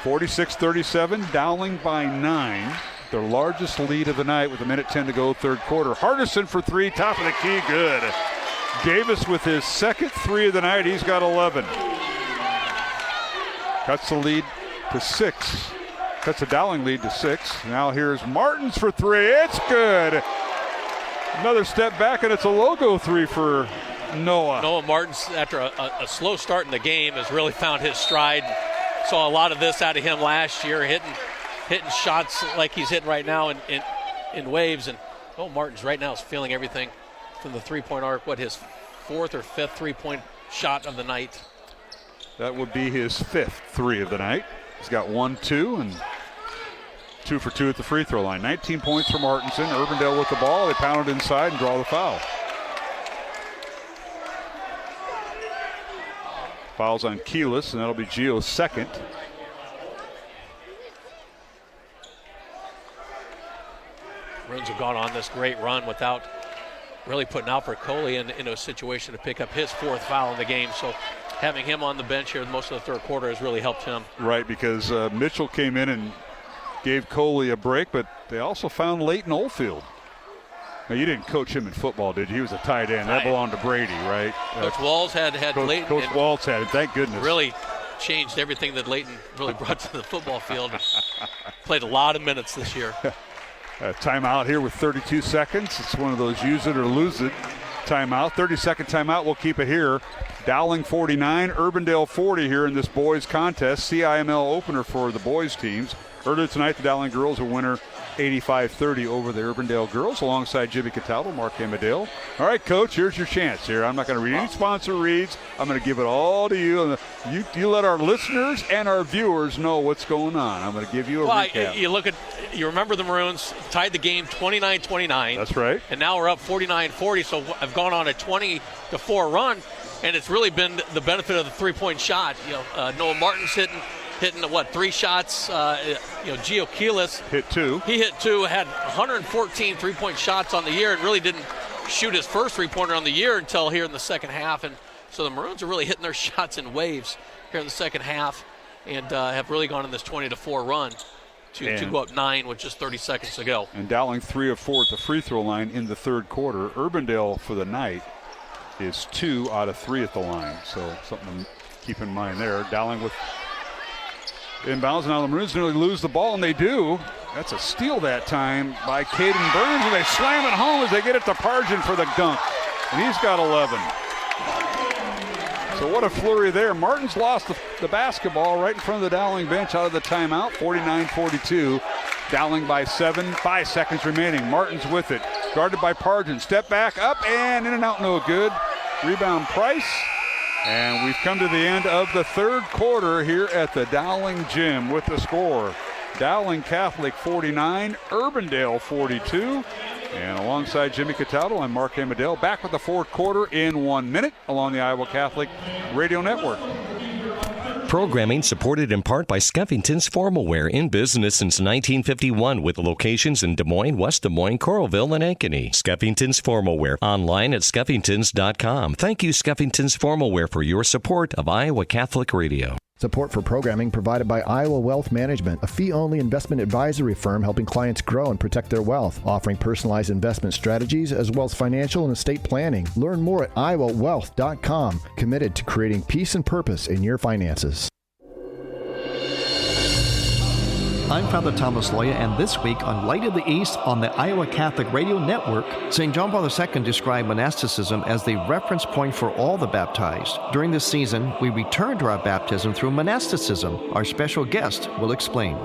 46-37, Dowling by 9. Their largest lead of the night with 1:10 to go, third quarter. Hardison for three, top of the key, good. Davis with his second three of the night, he's got 11. Cuts the lead to 6. Cuts the Dowling lead to 6. Now here's Martins for three, it's good. Another step back, and it's a logo three for Noah. Noah Martins, after a slow start in the game, has really found his stride. Saw a lot of this out of him last year, hitting shots like he's hitting right now in waves. And Noah Martins right now is feeling everything from the three-point arc. What, his fourth or fifth three-point shot of the night? That would be his fifth three of the night. He's got 1, 2, and 2 for 2 at the free throw line. 19 points for Martinson. Urbandale with the ball. They pound it inside and draw the foul. Fouls on Keelis, and that'll be Gio's second. Maroons have gone on this great run without really putting Alfred Coley in a situation to pick up his fourth foul in the game. So having him on the bench here most of the third quarter has really helped him. Right, because Mitchell came in and gave Coley a break, but they also found Leighton Oldfield. Now, you didn't coach him in football, did you? He was a tight end. That belonged to Brady, right? Coach Walls had Leighton. Coach Walls had it, thank goodness. Really changed everything that Leighton really brought to the football field. Played a lot of minutes this year. Timeout here with 32 seconds. It's one of those use it or lose it timeout. 30-second timeout. We'll keep it here. Dowling 49, Urbandale 40 here in this boys contest. CIML opener for the boys teams. Earlier tonight, the Dowling girls a winner 85-30 over the Urbandale girls alongside Jimmy Cataldo, Mark Amadale. All right, Coach, here's your chance here. I'm not going to read any sponsor reads. I'm going to give it all to you. You let our listeners and our viewers know what's going on. I'm going to give you a recap. You remember the Maroons tied the game 29-29. That's right. And now we're up 49-40, so I've gone on a 20-4 run, and it's really been the benefit of the three-point shot. Noah Martin's hitting three shots. Gio Keelis hit 2. He hit 2, had 114 three-point shots on the year, and really didn't shoot his first three-pointer on the year until here in the second half. And so the Maroons are really hitting their shots in waves here in the second half, and have really gone on this 20-4 run to go up 9 with just 30 seconds to go. And Dowling 3 of 4 at the free throw line in the third quarter. Urbandale for the night is 2 out of 3 at the line, so something to keep in mind there. Dowling with inbounds. Now the Maroons nearly lose the ball, and they do. That's a steal that time by Caden Burns, and they slam it home as they get it to Pargin for the dunk. And he's got 11. So what a flurry there. Martin's lost the basketball right in front of the Dowling bench out of the timeout. 49-42. Dowling by 7. 5 seconds remaining. Martin's with it. Guarded by Pargin. Step back, up, and in and out, no good. Rebound Price. And we've come to the end of the third quarter here at the Dowling Gym with the score. Dowling Catholic 49, Urbandale 42. And alongside Jimmy Cataldo, I'm Mark Amadale, back with the fourth quarter in 1 minute along the Iowa Catholic Radio Network. Programming supported in part by Skeffington's Formalwear, in business since 1951 with locations in Des Moines, West Des Moines, Coralville, and Ankeny. Skeffington's Formalwear, online at skeffingtons.com. Thank you, Skeffington's Formalwear, for your support of Iowa Catholic Radio. Support for programming provided by Iowa Wealth Management, a fee-only investment advisory firm helping clients grow and protect their wealth, offering personalized investment strategies as well as financial and estate planning. Learn more at iowawealth.com, committed to creating peace and purpose in your finances. I'm Father Thomas Loya, and this week on Light of the East on the Iowa Catholic Radio Network, St. John Paul II described monasticism as the reference point for all the baptized. During this season, we return to our baptism through monasticism. Our special guest will explain.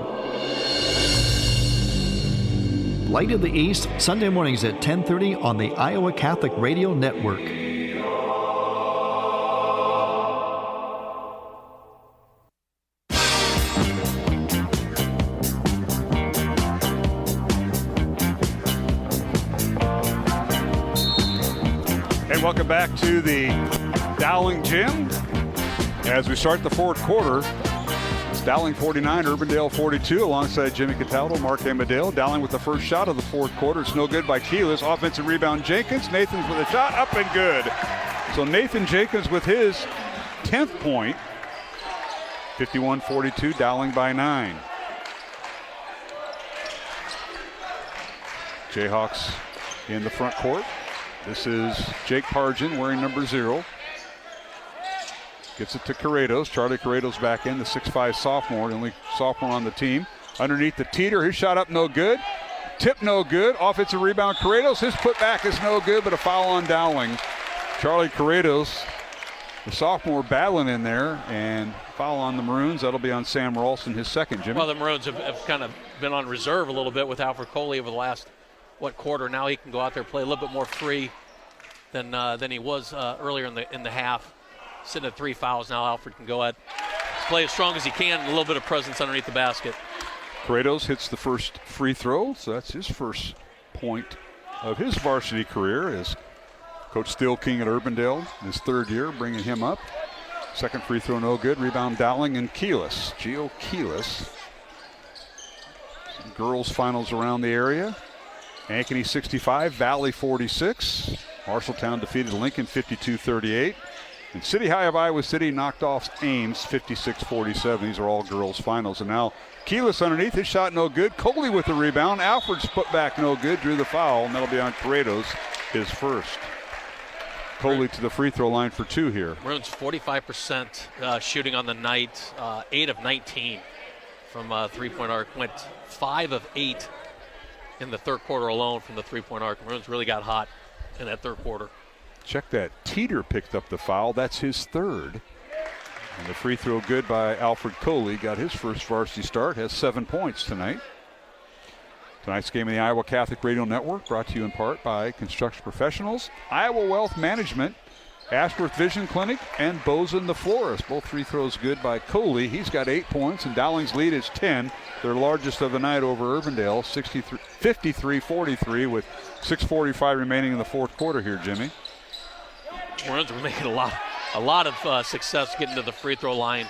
Light of the East, Sunday mornings at 10:30 on the Iowa Catholic Radio Network. Welcome back to the Dowling Gym. As we start the fourth quarter, it's Dowling 49, Urbandale 42, alongside Jimmy Cataldo, Mark Amadale. Dowling with the first shot of the fourth quarter. It's no good by Keyless. Offensive rebound, Jenkins. Nathan's with a shot, up and good. So Nathan Jenkins with his 10th point. 51-42, Dowling by 9. Jayhawks in the front court. This is Jake Pargin wearing number 0. Gets it to Corrados. Charlie Corrados back in, the 6'5 sophomore, the only sophomore on the team. Underneath the teeter, his shot up no good. Tip no good. Offensive rebound, Corrados. His putback is no good, but a foul on Dowling. Charlie Corrados, the sophomore, battling in there, and foul on the Maroons. That'll be on Sam Ralston, his second, Jimmy. Well, the Maroons have kind of been on reserve a little bit with Alfred Coley over the last, quarter. Now he can go out there, play a little bit more free than he was earlier in the half. Sitting at 3 fouls now, Alfred can go ahead, play as strong as he can, a little bit of presence underneath the basket. Corrados hits the first free throw, so that's his first point of his varsity career as Coach Still King at Urbandale in his third year, bringing him up. Second free throw no good. Rebound Dowling and Keyless. Gio Keyless. Some girls finals around the area. Ankeny 65, Valley 46. Marshalltown defeated Lincoln 52-38. And City High of Iowa City knocked off Ames 56-47. These are all girls finals. And now Keyless underneath, his shot no good. Coley with the rebound. Alfred's put back no good, drew the foul, and that'll be on Corrados, his first. Coley to the free throw line for 2 here. Maroons 45% shooting on the night, 8 of 19 from three-point arc. Went 5 of 8 in the third quarter alone from the three-point arc. Maroons really got hot in that third quarter. Check that. Teeter picked up the foul. That's his third. And the free throw good by Alfred Coley. Got his first varsity start. Has 7 points tonight. Tonight's game of the Iowa Catholic Radio Network brought to you in part by Construction Professionals, Iowa Wealth Management, Ashworth Vision Clinic, and Bozen the Florist. Both free throws good by Coley. He's got 8 points, and Dowling's lead is 10. Their largest of the night over Urbandale, 53-43 with 6:45 remaining in the fourth quarter here, Jimmy. Maroons are making a lot of success getting to the free throw line.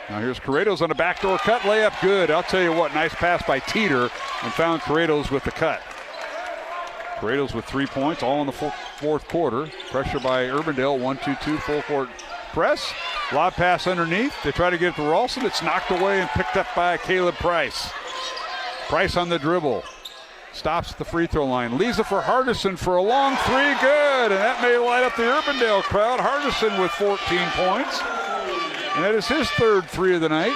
Now here's Corrados on a backdoor cut, layup good. I'll tell you what, nice pass by Teeter and found Corrados with the cut. Corrados with 3 points, all in the fourth quarter. Pressure by Urbandale, 1-2-2 full court press. Lob pass underneath. They try to get it to Ralston. It's knocked away and picked up by Caleb Price. Price on the dribble. Stops at the free throw line. Leaves it for Hardison for a long three. Good. And that may light up the Urbandale crowd. Hardison with 14 points. And that is his third 3 of the night.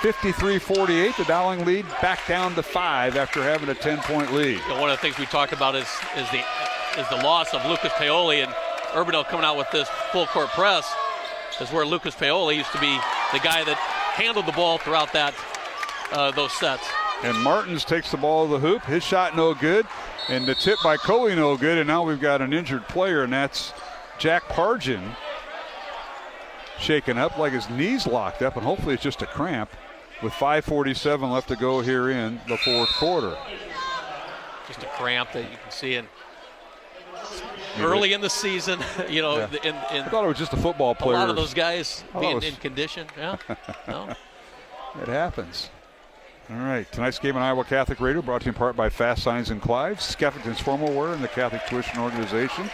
53-48. The Dowling lead back down to 5 after having a 10-point lead. You know, one of the things we talked about is the loss of Lucas Paoli, and Urbandale coming out with this full court press is where Lucas Paoli used to be the guy that handled the ball throughout those sets. And Martins takes the ball to the hoop. His shot no good. And the tip by Coley no good. And now we've got an injured player, and that's Jack Pargin. Shaken up like his knee's locked up, and hopefully it's just a cramp with 5:47 left to go here in the fourth quarter. Just a cramp that you can see early in the season. You know, yeah. I thought it was just a football player. A lot of those guys being in condition. Yeah, no. It happens. All right, tonight's game on Iowa Catholic Radio brought to you in part by Fast Signs and Clive, Skeffington's Formal Wear, and the Catholic Tuition Organization.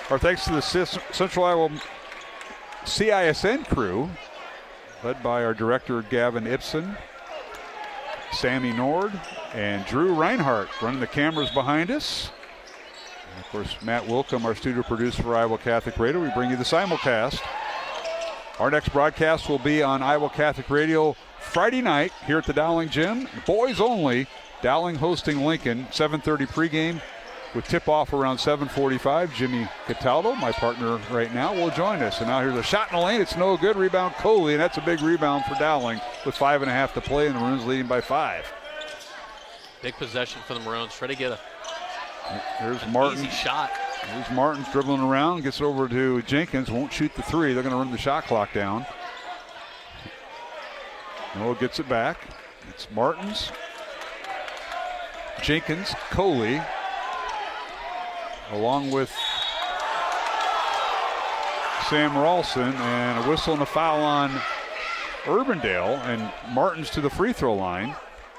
Our thanks to the Central Iowa CISN crew, led by our director Gavin Ibsen, Sammy Nord, and Drew Reinhardt running the cameras behind us. And of course, Matt Wilcom, our studio producer for Iowa Catholic Radio. We bring you the simulcast. Our next broadcast will be on Iowa Catholic Radio Friday night here at the Dowling Gym. Boys only. Dowling hosting Lincoln. 7:30 pregame with tip-off around 7:45. Jimmy Cataldo, my partner right now, will join us. And now here's a shot in the lane. It's no good. Rebound Coley, and that's a big rebound for Dowling with 5.5 to play, and the Maroons leading by 5. Big possession for the Maroons. Try to get There's Martin. Easy shot. There's Martin dribbling around. Gets over to Jenkins. Won't shoot the 3. They're going to run the shot clock down. Noah gets it back. It's Martins, Jenkins, Coley, along with Sam Ralston, and a whistle and a foul on Urbandale, and Martin's to the free throw line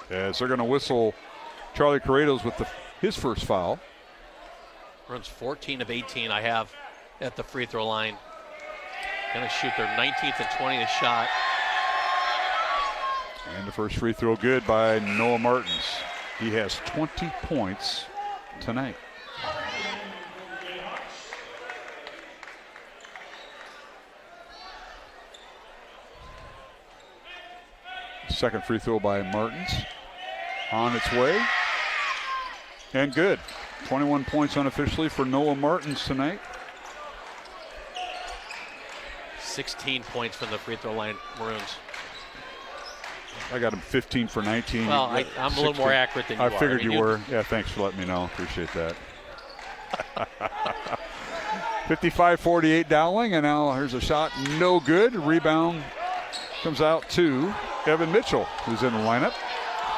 as they're going to whistle Charlie Corrados with his first foul. Runs 14 of 18 I have at the free throw line. Going to shoot their 19th and 20th shot. And the first free throw good by Noah Martins. He has 20 points tonight. Second free throw by Martins. On its way. And good. 21 points unofficially for Noah Martins tonight. 16 points from the free throw line, Maroons. I got him 15 for 19. Well, I'm 16. A little more accurate than you are. I figured you were. Yeah, thanks for letting me know. Appreciate that. 55-48 Dowling, and now here's a shot. No good. Rebound comes out to Evan Mitchell, who's in the lineup.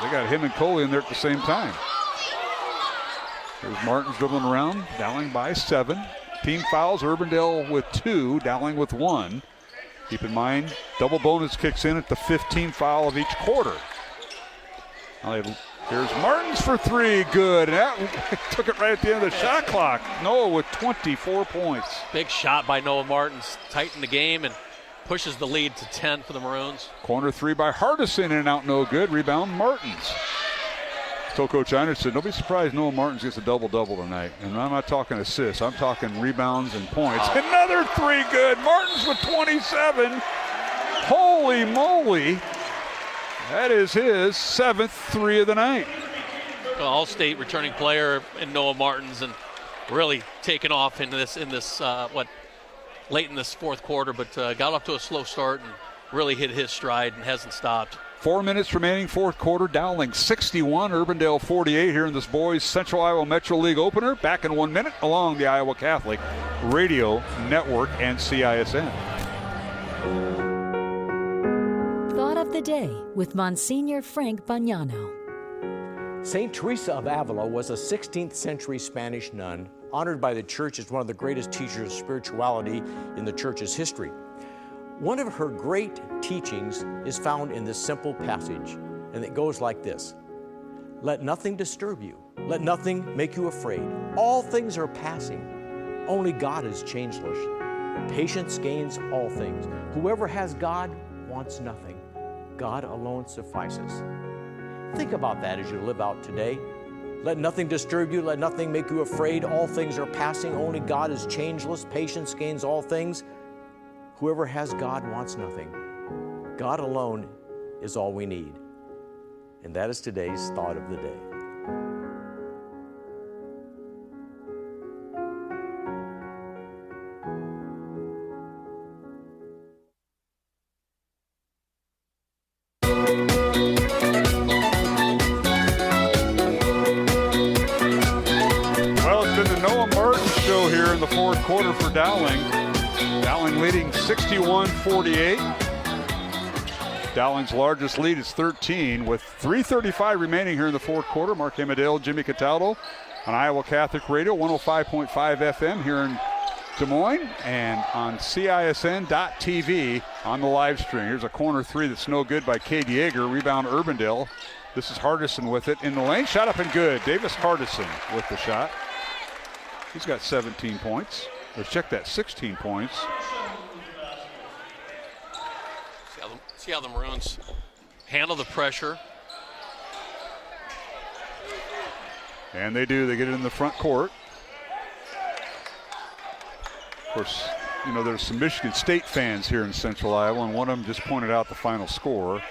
They got him and Coley in there at the same time. There's Martins dribbling around. Dowling by 7. Team fouls, Urbandale with 2, Dowling with 1. Keep in mind, double bonus kicks in at the 15th foul of each quarter. Here's Martins for 3, good. And that took it right at the end of the shot clock. Noah with 24 points. Big shot by Noah Martins. Tightened the game and pushes the lead to 10 for the Maroons. Corner 3 by Hardison, in and out, no good. Rebound, Martins. Told Coach Anderson, don't be surprised Noah Martins gets a double-double tonight. And I'm not talking assists. I'm talking rebounds and points. Wow. Another 3 good. Martins with 27. Holy moly. That is his 7th 3 of the night. All-state returning player in Noah Martins, and really taken off in this late in this fourth quarter, but got off to a slow start and really hit his stride and hasn't stopped. 4 minutes remaining, fourth quarter. Dowling 61, Urbandale 48 here in this boys Central Iowa Metro League opener. Back in 1 minute along the Iowa Catholic Radio Network and CISN. Thought of the Day with Monsignor Frank Bagnano. St. Theresa of Avila was a 16th century Spanish nun, honored by the church as one of the greatest teachers of spirituality in the church's history. One of her great teachings is found in this simple passage, and it goes like this: let nothing disturb you, let nothing make you afraid. All things are passing, only God is changeless. Patience gains all things. Whoever has God wants nothing. God alone suffices. Think about that as you live out today. Let nothing disturb you, let nothing make you afraid. All things are passing, only God is changeless. Patience gains all things. Whoever has God wants nothing. God alone is all we need. And that is today's Thought of the Day. Well, it's been the Noah Martins show here in the fourth quarter for Dowling. Dowling leading 61-48. Dowling's largest lead is 13 with 3:35 remaining here in the fourth quarter. Mark Amadale, Jimmy Cataldo on Iowa Catholic Radio, 105.5 FM here in Des Moines and on CISN.TV on the live stream. Here's a corner 3 that's no good by Cade Yeager. Rebound Urbandale. This is Hardison with it in the lane. Shot up and good. Davis Hardison with the shot. He's got 17 points. Let's check that, 16 points. See how the Maroons handle the pressure. And they do. They get it in the front court. Of course, you know, there's some Michigan State fans here in Central Iowa, and one of them just pointed out the final score.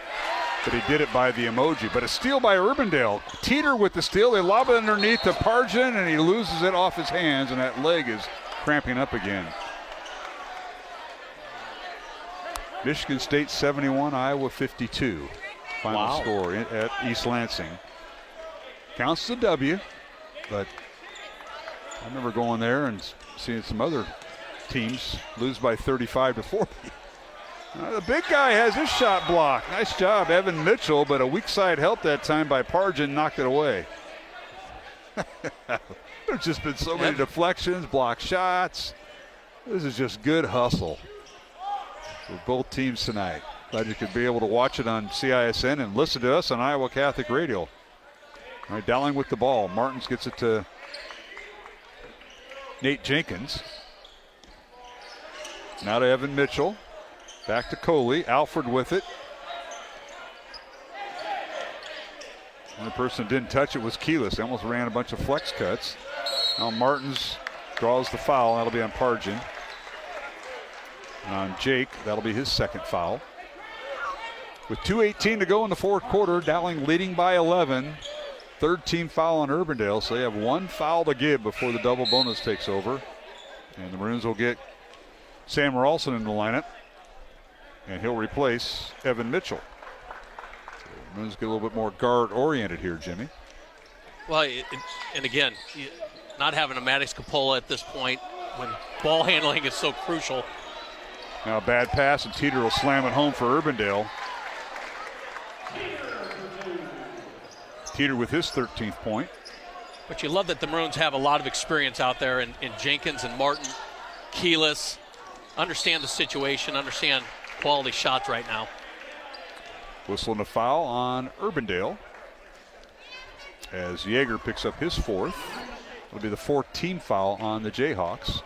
But he did it by the emoji. But a steal by Urbandale. Teeter with the steal. They lob it underneath to Pargin, and he loses it off his hands, and that leg is cramping up again. Michigan State 71, Iowa 52. Final score at East Lansing. Counts the W, but I remember going there and seeing some other teams lose by 35-40. The big guy has his shot blocked. Nice job, Evan Mitchell, but a weak side help that time by Pargin knocked it away. There's just been so many deflections, blocked shots. This is just good hustle for both teams tonight. Glad you could be able to watch it on CISN and listen to us on Iowa Catholic Radio. All right, Dowling with the ball. Martins gets it to Nate Jenkins. Now to Evan Mitchell. Back to Coley. Alfred with it. The only person that didn't touch it was Keyless. They almost ran a bunch of flex cuts. Now Martins draws the foul. That'll be on Pargin. And on Jake, that'll be his second foul. With 2:18 to go in the fourth quarter, Dowling leading by 11. Third team foul on Urbandale, so they have one foul to give before the double bonus takes over. And the Maroons will get Sam Ralston in the lineup, and he'll replace Evan Mitchell. So the Maroons get a little bit more guard-oriented here, Jimmy. Well, and again, not having a Maddox Coppola at this point when ball handling is so crucial. Now a bad pass, and Teeter will slam it home for Urbandale. Teeter with his 13th point. But you love that the Maroons have a lot of experience out there in Jenkins and Martin, Keyless. Understand the situation, understand quality shots right now. Whistle and a foul on Urbandale as Yeager picks up his fourth. It'll be the fourth team foul on the Jayhawks.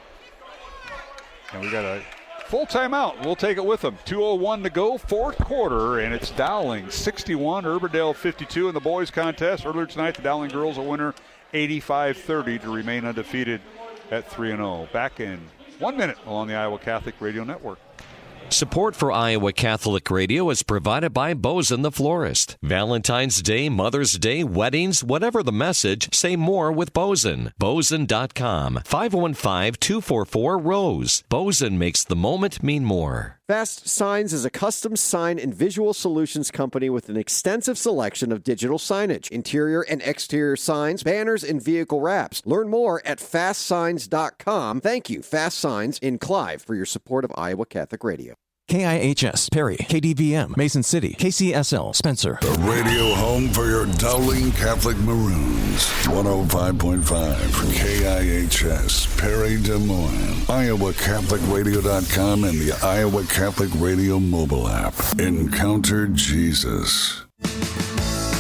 And we got a full timeout. We'll take it with them. 2:01 to go, fourth quarter, and it's Dowling 61, Urbandale 52 in the boys contest. Earlier tonight, the Dowling girls a winner 85-30 to remain undefeated at 3-0. Back in 1 minute along the Iowa Catholic Radio Network. Support for Iowa Catholic Radio is provided by Bozen the Florist. Valentine's Day, Mother's Day, weddings, whatever the message, say more with Bozen. Bozen.com. 515-244-ROSE. Bozen makes the moment mean more. Fast Signs is a custom sign and visual solutions company with an extensive selection of digital signage, interior and exterior signs, banners, and vehicle wraps. Learn more at fastsigns.com. Thank you, Fast Signs in Clive, for your support of Iowa Catholic Radio. KIHS, Perry, KDVM, Mason City, KCSL, Spencer. The radio home for your Dowling Catholic Maroons. 105.5 KIHS, Perry, Des Moines. IowaCatholicRadio.com and the Iowa Catholic Radio mobile app. Encounter Jesus.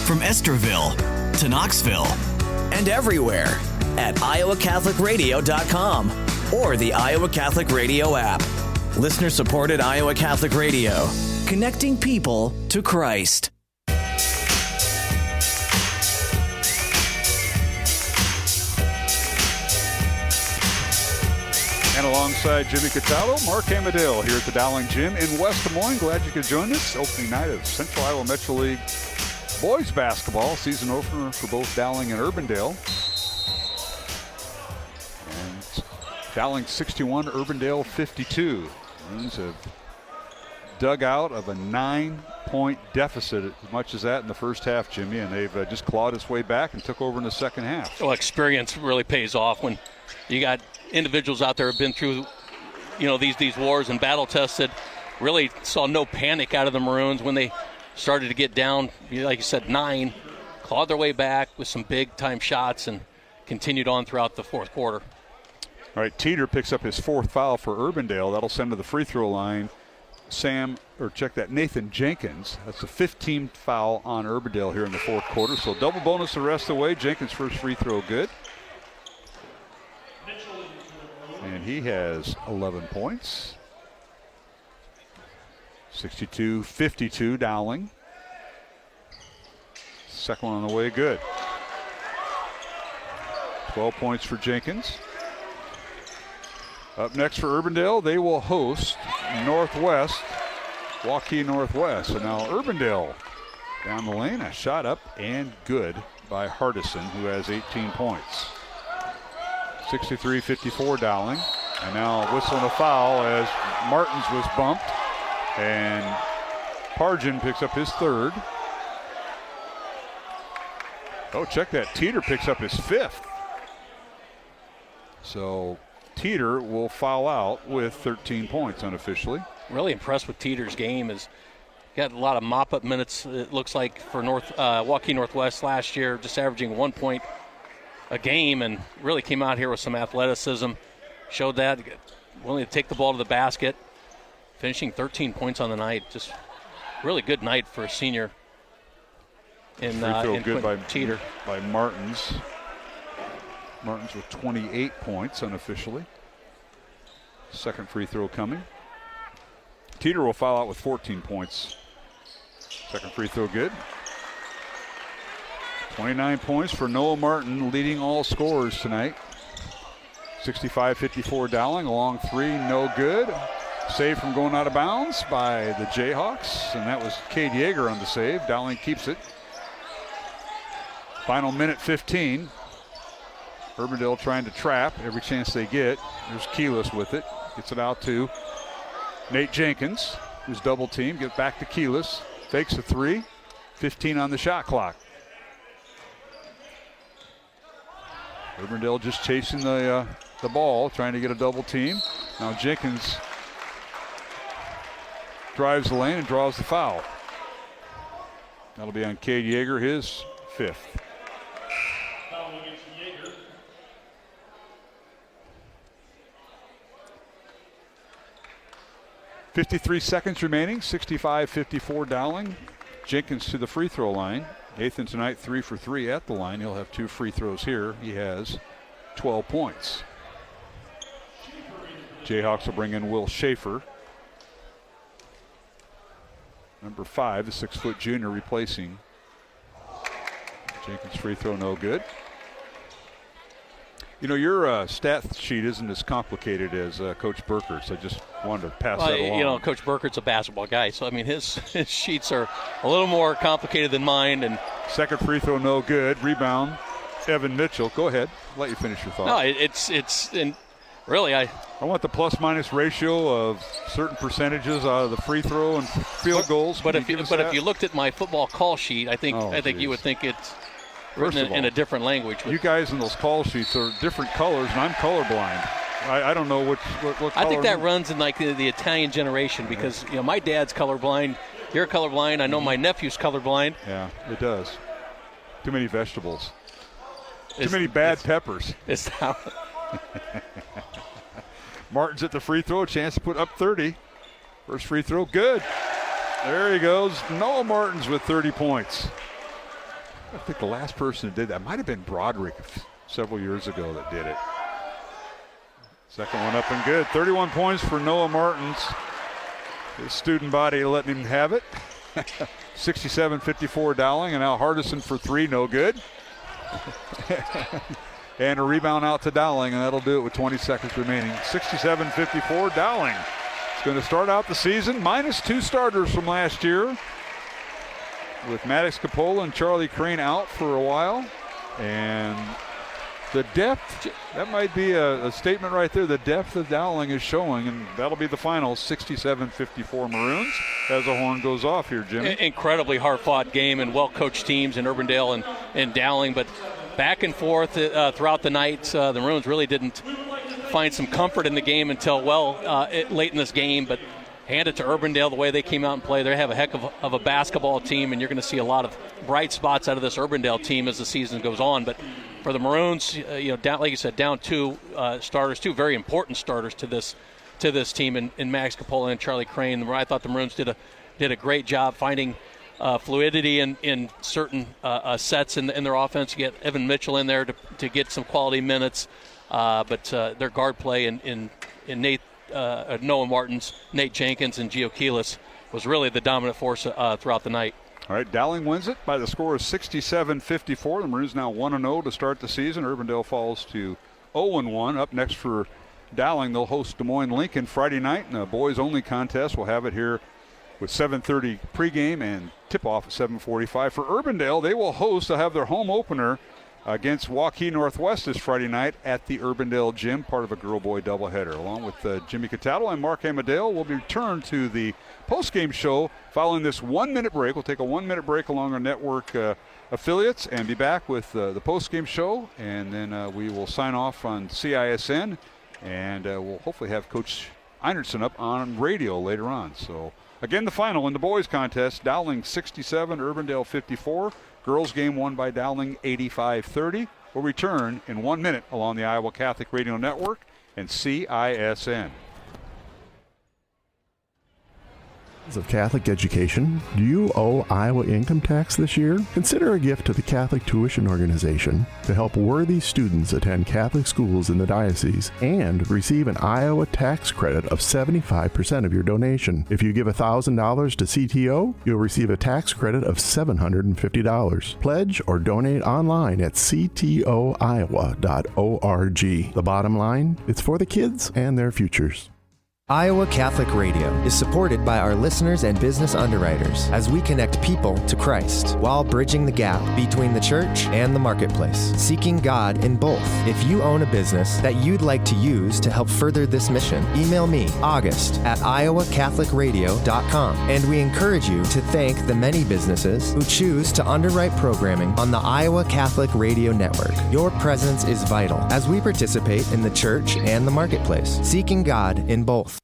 From Esterville to Knoxville and everywhere at IowaCatholicRadio.com or the Iowa Catholic Radio app. Listener-supported Iowa Catholic Radio, connecting people to Christ. And alongside Jimmy Cataldo, Mark Amadale here at the Dowling Gym in West Des Moines. Glad you could join us. Opening night of Central Iowa Metro League boys basketball, season opener for both Dowling and Urbandale. And Dowling 61, Urbandale 52. Maroons have dug out of a 9-point deficit, as much as that in the first half, Jimmy, and they've just clawed its way back and took over in the second half. Well, experience really pays off when you got individuals out there who have been through, these wars and battle tested. Really saw no panic out of the Maroons when they started to get down, like you said, 9, clawed their way back with some big-time shots and continued on throughout the fourth quarter. All right, Teeter picks up his fourth foul for Urbandale. That'll send to the free throw line Nathan Jenkins. That's the 15th foul on Urbandale here in the fourth quarter. So double bonus the rest of the way. Jenkins' first free throw good. And he has 11 points. 62-52 Dowling. Second one on the way, good. 12 points for Jenkins. Up next for Urbandale, they will host Northwest, Waukee Northwest. So now Urbandale down the lane, a shot up and good by Hardison, who has 18 points. 63-54 Dowling. And now whistling a foul as Martins was bumped. And Pargin picks up his third. Oh, check that. Teeter picks up his fifth. So Teeter will foul out with 13 points unofficially. Really impressed with Teeter's game. Is got a lot of mop-up minutes, it looks like, for Waukee Northwest last year, just averaging 1 point a game, and really came out here with some athleticism. Showed that. willing to take the ball to the basket, finishing 13 points on the night. Just really good night for a senior in good by Teeter. By Martins. Martins with 28 points unofficially. Second free throw coming. Teeter will foul out with 14 points. Second free throw good. 29 points for Noah Martin, leading all scorers tonight. 65-54 Dowling, a long three, no good. Save from going out of bounds by the Jayhawks, and that was Cade Yeager on the save. Dowling keeps it. Final minute 15. Urbandale trying to trap every chance they get. There's Keyless with it. Gets it out to Nate Jenkins, who's double teamed. Get back to Keyless. Fakes a three. 15 on the shot clock. Urbandale just chasing the ball, trying to get a double team. Now Jenkins drives the lane and draws the foul. That'll be on Cade Yeager, his fifth. 53 seconds remaining, 65-54 Dowling. Jenkins to the free throw line. Nathan tonight 3 for 3 at the line. He'll have 2 free throws here. He has 12 points. Jayhawks will bring in Will Schaefer. Number 5, the 6-foot junior replacing. Jenkins free throw no good. You know, your stat sheet isn't as complicated as Coach Burkert's. I just wanted to pass that along. You know, Coach Burkert's a basketball guy, so I mean his sheets are a little more complicated than mine. And second free throw no good. Rebound, Evan Mitchell. Go ahead. I'll let you finish your thought. No, it's really I want the plus-minus ratio of certain percentages out of the free throw and field goals. But if you looked at my football call sheet, I think you would think it's written in a different language. You guys in those call sheets are different colors, and I'm colorblind. I don't know what color. I think that runs in like the Italian generation because you know my dad's colorblind. You're colorblind. I know my nephew's colorblind. Yeah, it does. Too many vegetables. Too many bad peppers. It's how. Martin's at the free throw, chance to put up 30. First free throw, good. There he goes. Noah Martins with 30 points. I think the last person who did that might have been Broderick several years ago that did it. Second one up and good. 31 points for Noah Martins. His student body letting him have it. 67-54 Dowling, and now Hardison for 3, no good. And a rebound out to Dowling, and that'll do it with 20 seconds remaining. 67-54 Dowling. It's going to start out the season minus 2 starters from last year, with Maddox Capola and Charlie Crane out for a while. And the depth, that might be a statement right there. The depth of Dowling is showing, and that'll be the final. 67-54 Maroons as the horn goes off here, Jimmy. Incredibly hard-fought game and well-coached teams in Urbandale and Dowling, but back and forth throughout the night. The Maroons really didn't find some comfort in the game until late in this game, but hand it to Urbandale the way they came out and played. They have a heck of a basketball team, and you're going to see a lot of bright spots out of this Urbandale team as the season goes on. But for the Maroons, down, like you said, down 2 starters, 2 very important starters to this team in Max Capola and Charlie Crane. I thought the Maroons did a great job finding fluidity in certain sets in their offense. You get Evan Mitchell in there to get some quality minutes, but their guard play in Noah Martins, Nate Jenkins, and Gio Keyless was really the dominant force throughout the night. All right, Dowling wins it by the score of 67-54. The Maroons now 1-0 to start the season. Urbandale falls to 0-1. Up next for Dowling, they'll host Des Moines Lincoln Friday night in a boys-only contest. We'll have it here with 7:30 pregame and tip-off at 7:45. For Urbandale, they'll have their home opener against Waukee Northwest this Friday night at the Urbandale Gym, part of a girl-boy doubleheader. Along with Jimmy Cataldo and Mark Amadale, we'll return to the post-game show following this 1-minute break. We'll take a 1-minute break along our network affiliates and be back with the post-game show, and then we will sign off on CISN, and we'll hopefully have Coach Einertson up on radio later on. So, again, the final in the boys contest, Dowling 67, Urbandale 54. Girls game won by Dowling 85-30. We'll return in 1 minute along the Iowa Catholic Radio Network and CISN. Of Catholic education, do you owe Iowa income tax this year? Consider a gift to the Catholic Tuition Organization to help worthy students attend Catholic schools in the diocese and receive an Iowa tax credit of 75% of your donation. If you give $1,000 to CTO, you'll receive a tax credit of $750. Pledge or donate online at ctoiowa.org. The bottom line, it's for the kids and their futures. Iowa Catholic Radio is supported by our listeners and business underwriters as we connect people to Christ while bridging the gap between the church and the marketplace, seeking God in both. If you own a business that you'd like to use to help further this mission, email me, August, at iowacatholicradio.com, and we encourage you to thank the many businesses who choose to underwrite programming on the Iowa Catholic Radio Network. Your presence is vital as we participate in the church and the marketplace, seeking God in both.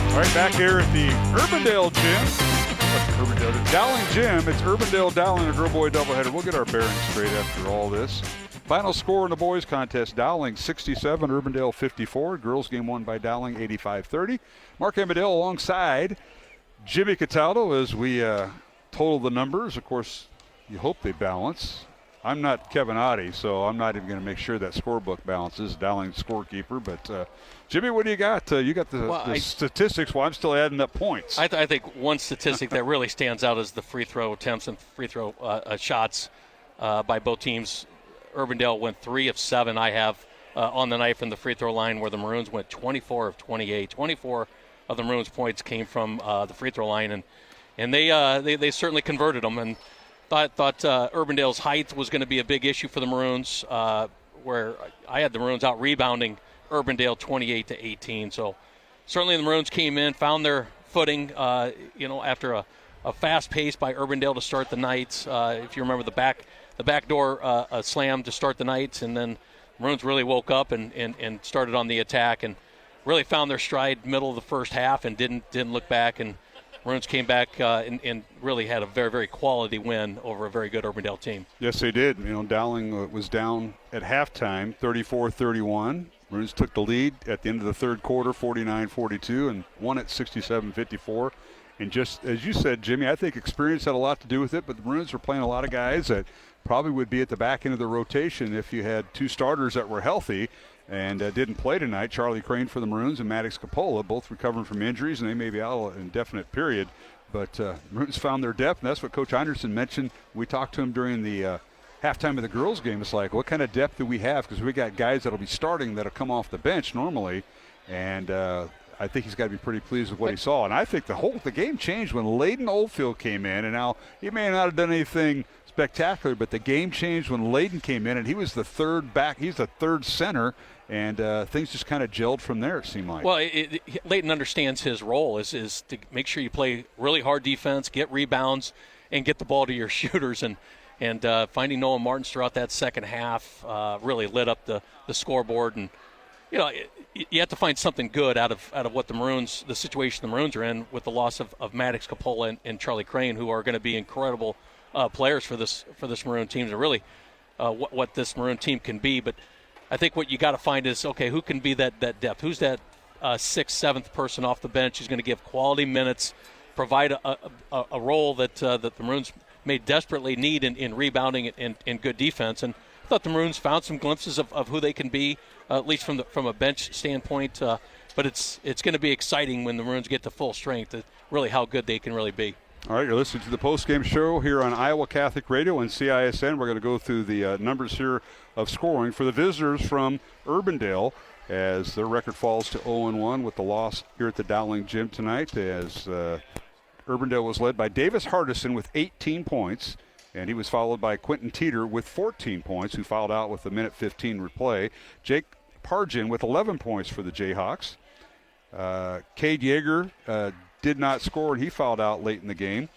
All right, back here at the Urbandale Gym. Dowling Gym. It's Urbandale Dowling, a girl-boy doubleheader. We'll get our bearings straight after all this. Final score in the boys' contest, Dowling 67, Urbandale 54. Girls game won by Dowling 85-30. Mark Amadale alongside Jimmy Cataldo as we total the numbers. Of course, you hope they balance. I'm not Kevin Oddie, so I'm not even going to make sure that scorebook balances. Dowling's scorekeeper, but Jimmy, what do you got? You got the statistics while I'm still adding up points. I think one statistic that really stands out is the free throw attempts and free throw shots by both teams. Urbandale went 3 of 7. I have on the night from the free throw line, where the Maroons went 24 of 28. 24 of the Maroons' points came from the free throw line, and they certainly converted them. And thought Urbandale's height was going to be a big issue for the Maroons, where I had the Maroons out rebounding Urbandale 28-18. So certainly the Maroons came in, found their footing, after a fast pace by Urbandale to start the night. If you remember the back door slam to start the night, and then Maroons really woke up and started on the attack and really found their stride middle of the first half and didn't look back. And Maroons came back and really had a very, very quality win over a very good Urbandale team. Yes, they did. Dowling was down at halftime, 34-31. Maroons took the lead at the end of the third quarter, 49-42, and won it 67-54. And just as you said, Jimmy, I think experience had a lot to do with it, but the Maroons were playing a lot of guys that probably would be at the back end of the rotation if you had two starters that were healthy and didn't play tonight. Charlie Crane for the Maroons and Maddox Coppola, both recovering from injuries, and they may be out an indefinite period. But the Maroons found their depth, and that's what Coach Anderson mentioned. We talked to him during the halftime of the girls' game. It's like, what kind of depth do we have? Because we got guys that'll be starting that'll come off the bench normally, and I think he's got to be pretty pleased with what he saw. And I think the game changed when Layden Oldfield came in, and now he may not have done anything spectacular, but the game changed when Layden came in, and he was the third back. He's the third center, and things just kind of gelled from there, it seemed like. Well, Layden understands his role is to make sure you play really hard defense, get rebounds, and get the ball to your shooters. And finding Noah Martins throughout that second half really lit up the scoreboard. And you have to find something good out of what the situation the Maroons are in with the loss of Maddox Coppola and Charlie Crane, who are going to be incredible players for this Maroon team, and really what this Maroon team can be. But I think what you got to find is, okay, who can be that depth? Who's that sixth, seventh person off the bench who's going to give quality minutes, provide a role that the Maroons may desperately need in rebounding and good defense. And I thought the Maroons found some glimpses of who they can be, at least from a bench standpoint. But it's going to be exciting when the Maroons get to full strength, really how good they can really be. All right, you're listening to the postgame show here on Iowa Catholic Radio and CISN. We're going to go through the numbers here of scoring for the visitors from Urbandale as their record falls to 0-1 with the loss here at the Dowling Gym tonight, as Urbandale was led by Davis Hardison with 18 points, and he was followed by Quentin Teeter with 14 points, who fouled out with a minute 15 replay. Jake Pargin with 11 points for the Jayhawks. Cade Yeager did not score, and he fouled out late in the game.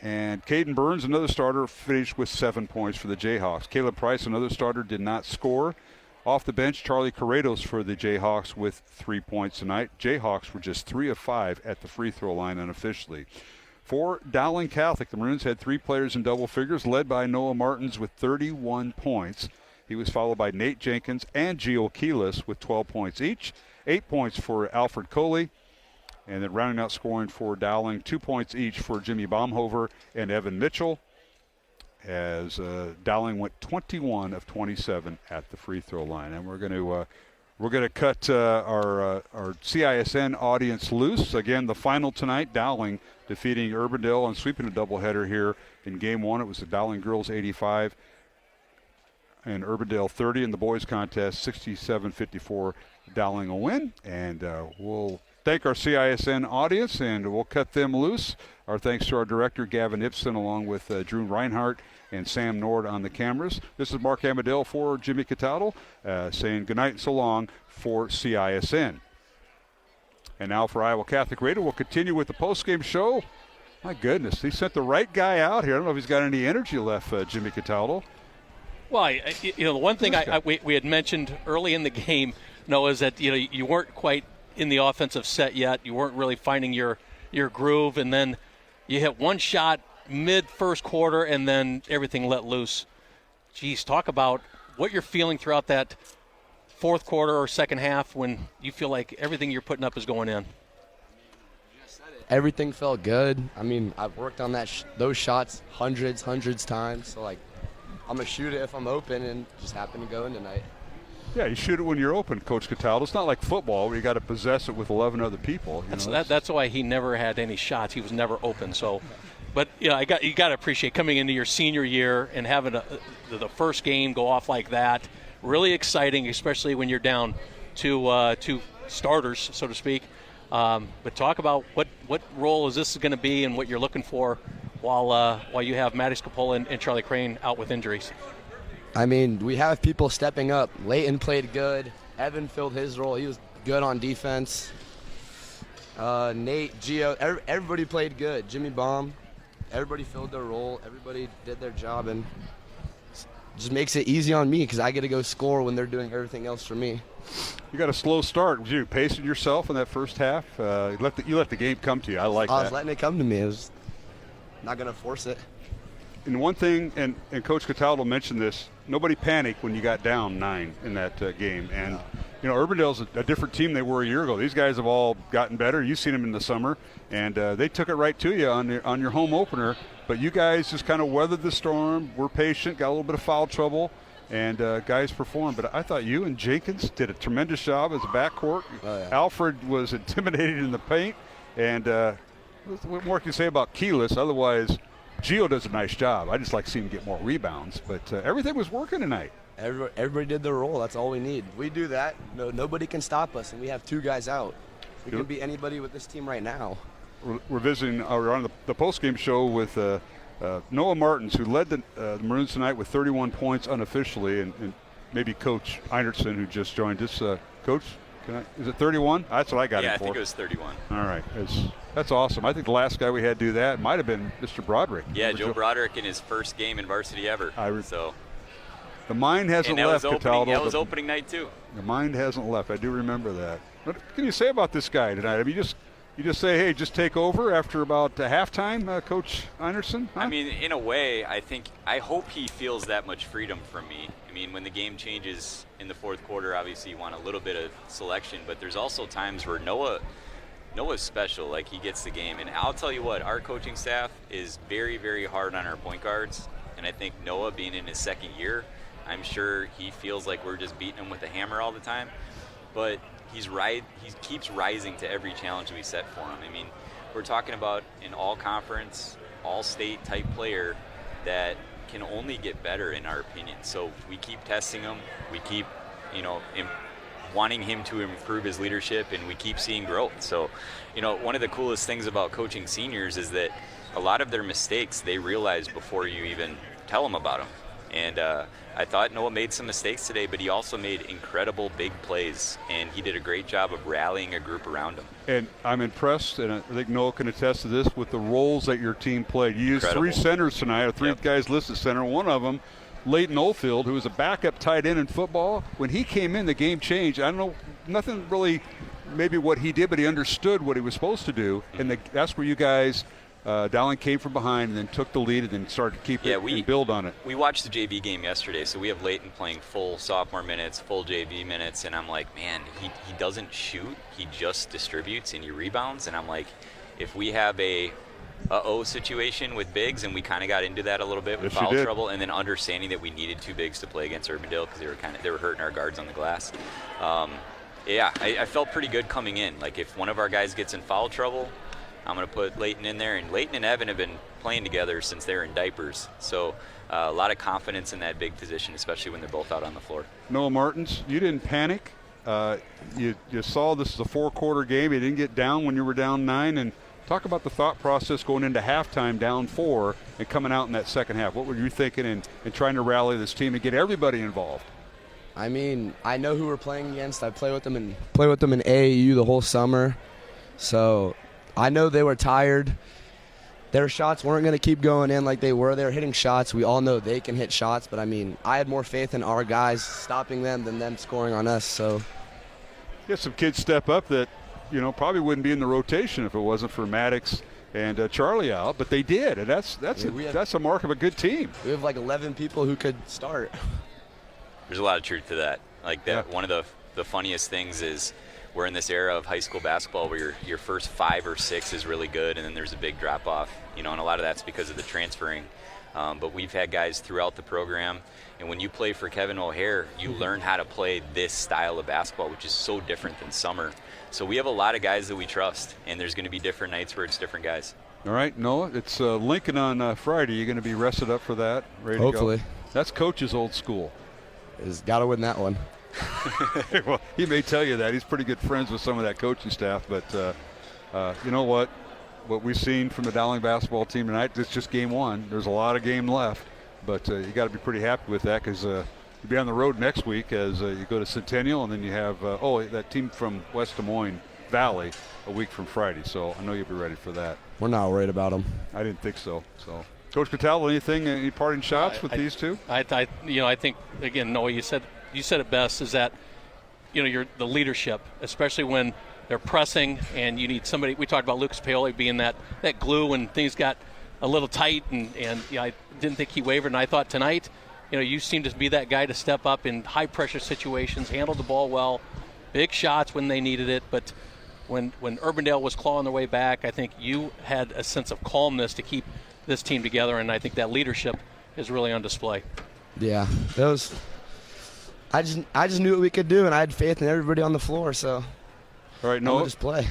And Caden Burns, another starter, finished with 7 points for the Jayhawks. Caleb Price, another starter, did not score. Off the bench, Charlie Corrados for the Jayhawks with 3 points tonight. Jayhawks were just 3 of 5 at the free throw line unofficially. For Dowling Catholic, the Maroons had 3 players in double figures, led by Noah Martins with 31 points. He was followed by Nate Jenkins and Gio Keelis with 12 points each. 8 points for Alfred Coley. And then rounding out scoring for Dowling, 2 points each for Jimmy Baumhover and Evan Mitchell, as Dowling went 21 of 27 at the free throw line. And we're going to cut our CISN audience loose. Again, the final tonight, Dowling defeating Urbandale and sweeping a doubleheader here in Game 1. It was the Dowling girls 85 and Urbandale 30 in the boys contest, 67-54. Dowling a win, and we'll thank our CISN audience, and we'll cut them loose. Our thanks to our director, Gavin Ibsen, along with Drew Reinhardt and Sam Nord on the cameras. This is Mark Amadale for Jimmy Cataldo, saying goodnight and so long for CISN. And now for Iowa Catholic Radio, we'll continue with the postgame show. My goodness, he sent the right guy out here. I don't know if he's got any energy left, Jimmy Cataldo. Well, the one thing we had mentioned early in the game, Noah, is that you weren't quite in the offensive set yet. You weren't really finding your groove, and then you hit one shot mid-first quarter, and then everything let loose. Geez, talk about what you're feeling throughout that fourth quarter or second half when you feel like everything you're putting up is going in. Everything felt good. I mean, I've worked on those shots hundreds times, so, I'm going to shoot it if I'm open, and just happened to go in tonight. Yeah, you shoot it when you're open, Coach Cataldo. It's not like football where you got to possess it with 11 other people. That's why he never had any shots. He was never open. So, but you got to appreciate coming into your senior year and having the first game go off like that. Really exciting, especially when you're down to starters, so to speak. But talk about what role is this going to be and what you're looking for while you have Maddox Capola and Charlie Crane out with injuries. I mean, we have people stepping up. Leighton played good. Evan filled his role. He was good on defense. Nate, Gio, everybody played good. Jimmy Baum, everybody filled their role. Everybody did their job, and just makes it easy on me because I get to go score when they're doing everything else for me. You got a slow start. Was you pacing yourself in that first half? You let the game come to you. I like that. I was letting it come to me. I was not going to force it. And one thing, and Coach Cataldo mentioned this, nobody panicked when you got down 9 in that game. And, Urbandale's a different team they were a year ago. These guys have all gotten better. You've seen them in the summer. And they took it right to you on your home opener. But you guys just kind of weathered the storm, were patient, got a little bit of foul trouble, and guys performed. But I thought you and Jenkins did a tremendous job as a backcourt. Oh, yeah. Alfred was intimidated in the paint. And what more can you say about Keelis? Otherwise, Gio does a nice job. I just like seeing him get more rebounds. But everything was working tonight. Everybody did their role. That's all we need. We do that. Nobody can stop us, and we have 2 guys out. We can beat anybody with this team right now. We're on the postgame show with Noah Martins, who led the Maroons tonight with 31 points unofficially, and maybe Coach Einertson, who just joined us. Coach, is it 31? That's what I got it for. Yeah, I think it was 31. All right. That's awesome. I think the last guy we had do that might have been Mr. Broderick. Yeah, Joe Broderick in his first game in varsity ever. The mind hasn't left, Cataldo. That was opening night, too. The mind hasn't left. I do remember that. What can you say about this guy tonight? I mean, you just say, hey, just take over after about halftime, Coach Einertson? Huh? I mean, in a way, I hope he feels that much freedom from me. I mean, when the game changes in the fourth quarter, obviously you want a little bit of selection, but there's also times where Noah's special, like he gets the game. And I'll tell you what, our coaching staff is very, very hard on our point guards. And I think Noah, being in his second year, I'm sure he feels like we're just beating him with a hammer all the time. But he keeps rising to every challenge we set for him. I mean, we're talking about an all-conference, all-state type player that can only get better in our opinion. So we keep testing him. We keep, wanting him to improve his leadership, and we keep seeing growth. So, one of the coolest things about coaching seniors is that a lot of their mistakes they realize before you even tell them about them. And I thought Noah made some mistakes today, but he also made incredible big plays, and he did a great job of rallying a group around him. And I'm impressed, and I think Noah can attest to this, with the roles that your team played. You used 3 centers tonight, or 3 guys listed center. One of them Leighton Oldfield, who was a backup tight end in football. When he came in, the game changed. I don't know, nothing really maybe what he did, but he understood what he was supposed to do. And that's where you guys, Dowling came from behind and then took the lead and then started to keep it and build on it. We watched the JV game yesterday, so we have Leighton playing full sophomore minutes, full JV minutes, and I'm like, man, he doesn't shoot. He just distributes and he rebounds. And I'm like, if we have a situation with bigs, and we kind of got into that a little bit with foul trouble, and then understanding that we needed 2 bigs to play against Urbandale because they were hurting our guards on the glass. I felt pretty good coming in. Like, if one of our guys gets in foul trouble, I'm going to put Leighton in there. And Leighton and Evan have been playing together since they were in diapers. So a lot of confidence in that big position, especially when they're both out on the floor. Noah Martins, you didn't panic. You saw this is a 4-quarter game. You didn't get down when you were down 9. And talk about the thought process going into halftime down 4 and coming out in that second half. What were you thinking in trying to rally this team and get everybody involved? I mean, I know who we're playing against. I play with them in AAU the whole summer. So I know they were tired. Their shots weren't going to keep going in like they were. They were hitting shots. We all know they can hit shots. But, I mean, I had more faith in our guys stopping them than them scoring on us. So, yeah, some kids step up that, probably wouldn't be in the rotation if it wasn't for Maddox and Charlie out. But they did. And that's a mark of a good team. We have like 11 people who could start. There's a lot of truth to that. Like that, one of the funniest things is we're in this era of high school basketball where your first 5 or 6 is really good, and then there's a big drop off. And a lot of that's because of the transferring. But we've had guys throughout the program, and when you play for Kevin O'Hare, you learn how to play this style of basketball, which is so different than summer. So we have a lot of guys that we trust, and there's going to be different nights where it's different guys. All right, Noah, it's Lincoln on Friday. You're going to be rested up for that, ready Hopefully. to go? That's Coach's old school. He's got to win that one. Well, he may tell you that. He's pretty good friends with some of that coaching staff. But you know what? What we've seen from the Dowling basketball team tonight, it's just game 1. There's a lot of game left. But you got to be pretty happy with that because you'll be on the road next week as you go to Centennial. And then you have, that team from West Des Moines Valley a week from Friday. So I know you'll be ready for that. We're not worried about them. I didn't think so. Coach Cataldo, any parting shots with these two? I think, again, Noah, you said it best, is that, you're the leadership, especially when they're pressing and you need somebody. We talked about Lucas Paoli being that glue when things got a little tight, and I didn't think he wavered. And I thought tonight, you seemed to be that guy to step up in high-pressure situations, handle the ball well, big shots when they needed it. But when Urbandale was clawing their way back, I think you had a sense of calmness to keep this team together, and I think that leadership is really on display. Yeah, I just knew what we could do, and I had faith in everybody on the floor. So, all right, Noah, just play.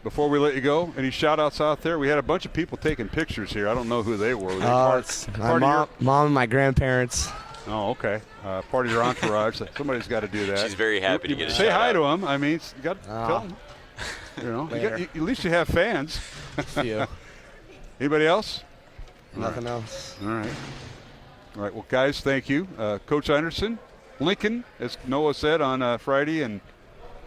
Before we let you go, any shout-outs out there? We had a bunch of people taking pictures here. I don't know who they were. Were they it's my mom and my grandparents. Oh, okay. Part of your entourage. Somebody's got to do that. She's very happy to get a say hi shout-out. to them. I mean, you got to tell them. At least you have fans. Yeah. Anybody else? Nothing else. All right. Well, guys, thank you. Coach Anderson, Lincoln, as Noah said, on Friday, and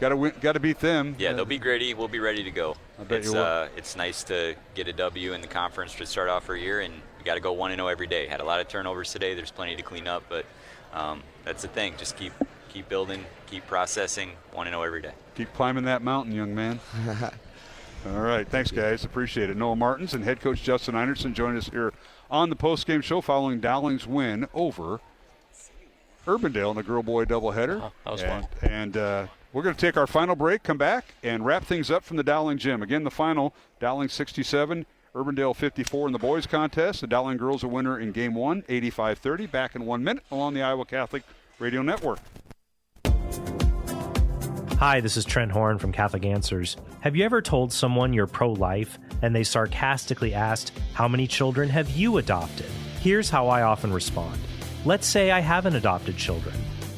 got to beat them. Yeah, they'll be gritty. We'll be ready to go. I bet you will. It's nice to get a W in the conference to start off our year, and we got to go 1-0 every day. Had a lot of turnovers today. There's plenty to clean up, but that's the thing. Just keep building, keep processing. 1-0 every day. Keep climbing that mountain, young man. All right. Thanks, guys. Appreciate it. Noah Martins and head coach Justin Einertson joined us here on the postgame show following Dowling's win over Urbandale in the girl-boy doubleheader. That was fun. And we're going to take our final break, come back, and wrap things up from the Dowling gym. Again, the final, Dowling 67, Urbandale 54 in the boys contest. The Dowling girls a winner in game 1, 85-30. Back in 1 minute along the Iowa Catholic Radio Network. Hi, this is Trent Horn from Catholic Answers. Have you ever told someone you're pro-life and they sarcastically asked, how many children have you adopted? Here's how I often respond. Let's say I haven't adopted children.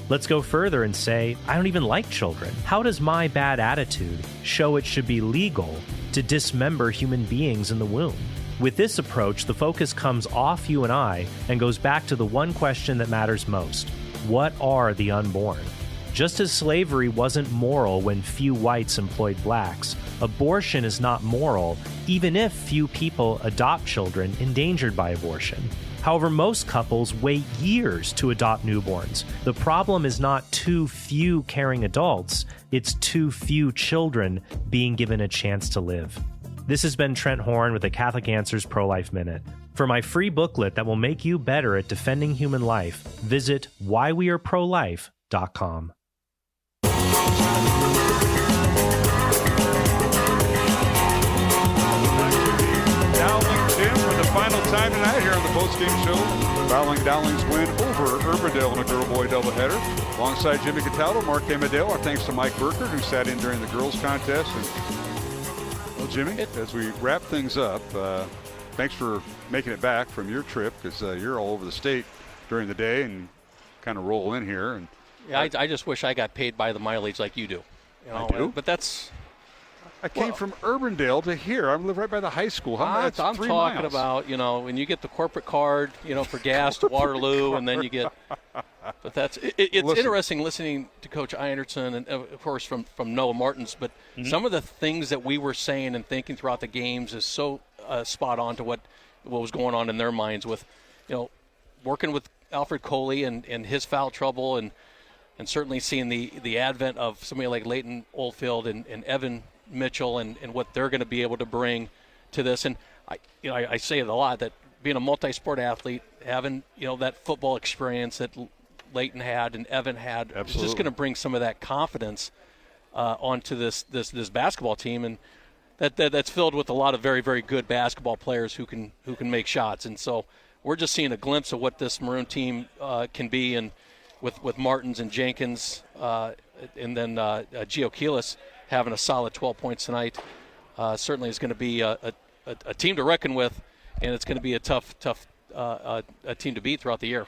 Let's go further and say, I don't even like children. How does my bad attitude show it should be legal to dismember human beings in the womb? With this approach, the focus comes off you and I and goes back to the one question that matters most. What are the unborn? Just as slavery wasn't moral when few whites employed blacks, abortion is not moral even if few people adopt children endangered by abortion. However, most couples wait years to adopt newborns. The problem is not too few caring adults, it's too few children being given a chance to live. This has been Trent Horn with the Catholic Answers Pro-Life Minute. For my free booklet that will make you better at defending human life, visit whyweareprolife.com. Final time tonight here on the postgame show. Dowling's win over Urbandale in a girl-boy doubleheader. Alongside Jimmy Cataldo, Mark Amadale. Our thanks to Mike Burkert, who sat in during the girls' contest. And, well, Jimmy, as we wrap things up, thanks for making it back from your trip, because you're all over the state during the day and kind of roll in here. And yeah, I just wish I got paid by the mileage like you do. You know, I do? But that's... I came from Urbandale to here. I live right by the high school. I'm talking miles. about, when you get the corporate card, for gas to Waterloo, and then you get. But it's interesting listening to Coach Einertson and of course from Noah Martins. But some of the things that we were saying and thinking throughout the games is so spot on to what was going on in their minds with, working with Alfred Coley and his foul trouble and certainly seeing the advent of somebody like Leighton Oldfield and Evan Mitchell and what they're going to be able to bring to this. And I say it a lot, that being a multi-sport athlete, having that football experience that Leighton had and Evan had, is just going to bring some of that confidence onto this basketball team, and that's filled with a lot of very, very good basketball players who can make shots. And so we're just seeing a glimpse of what this Maroon team can be, and with Martins and Jenkins and then Gio Keelis having a solid 12 points tonight, certainly is going to be a team to reckon with, and it's going to be a tough a team to beat throughout the year.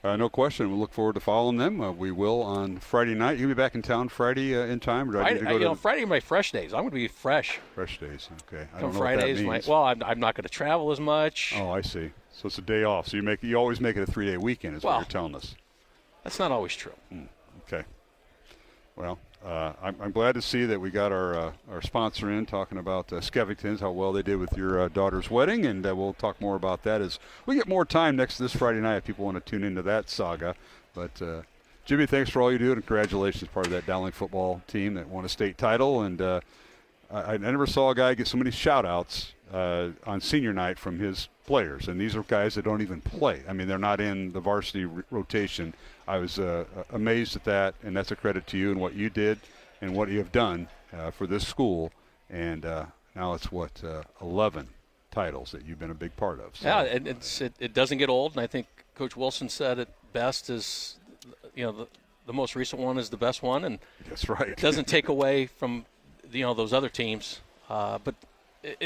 No question. We look forward to following them. We will on Friday night. You'll be back in town Friday in time? Or do I need to go Friday are my fresh days. I'm going to be fresh. Fresh days, okay. I don't know Fridays, what that means. I'm not going to travel as much. Oh, I see. So it's a day off. So you always make it a 3-day weekend is what you're telling us. That's not always true. Okay. Well, I'm glad to see that we got our sponsor in talking about Skeffington's, how well they did with your daughter's wedding, and we'll talk more about that as we get more time this Friday night if people want to tune into that saga. But Jimmy, thanks for all you do, and congratulations, part of that Dowling football team that won a state title. And I never saw a guy get so many shout-outs on senior night from his players, and these are guys that don't even play. I mean, they're not in the varsity rotation. I was amazed at that, and that's a credit to you and what you did and what you have done for this school. And now it's 11 titles that you've been a big part of. So. Yeah, it doesn't get old, and I think Coach Wilson said it best is, the most recent one is the best one, and that's right. It doesn't take away from those other teams, but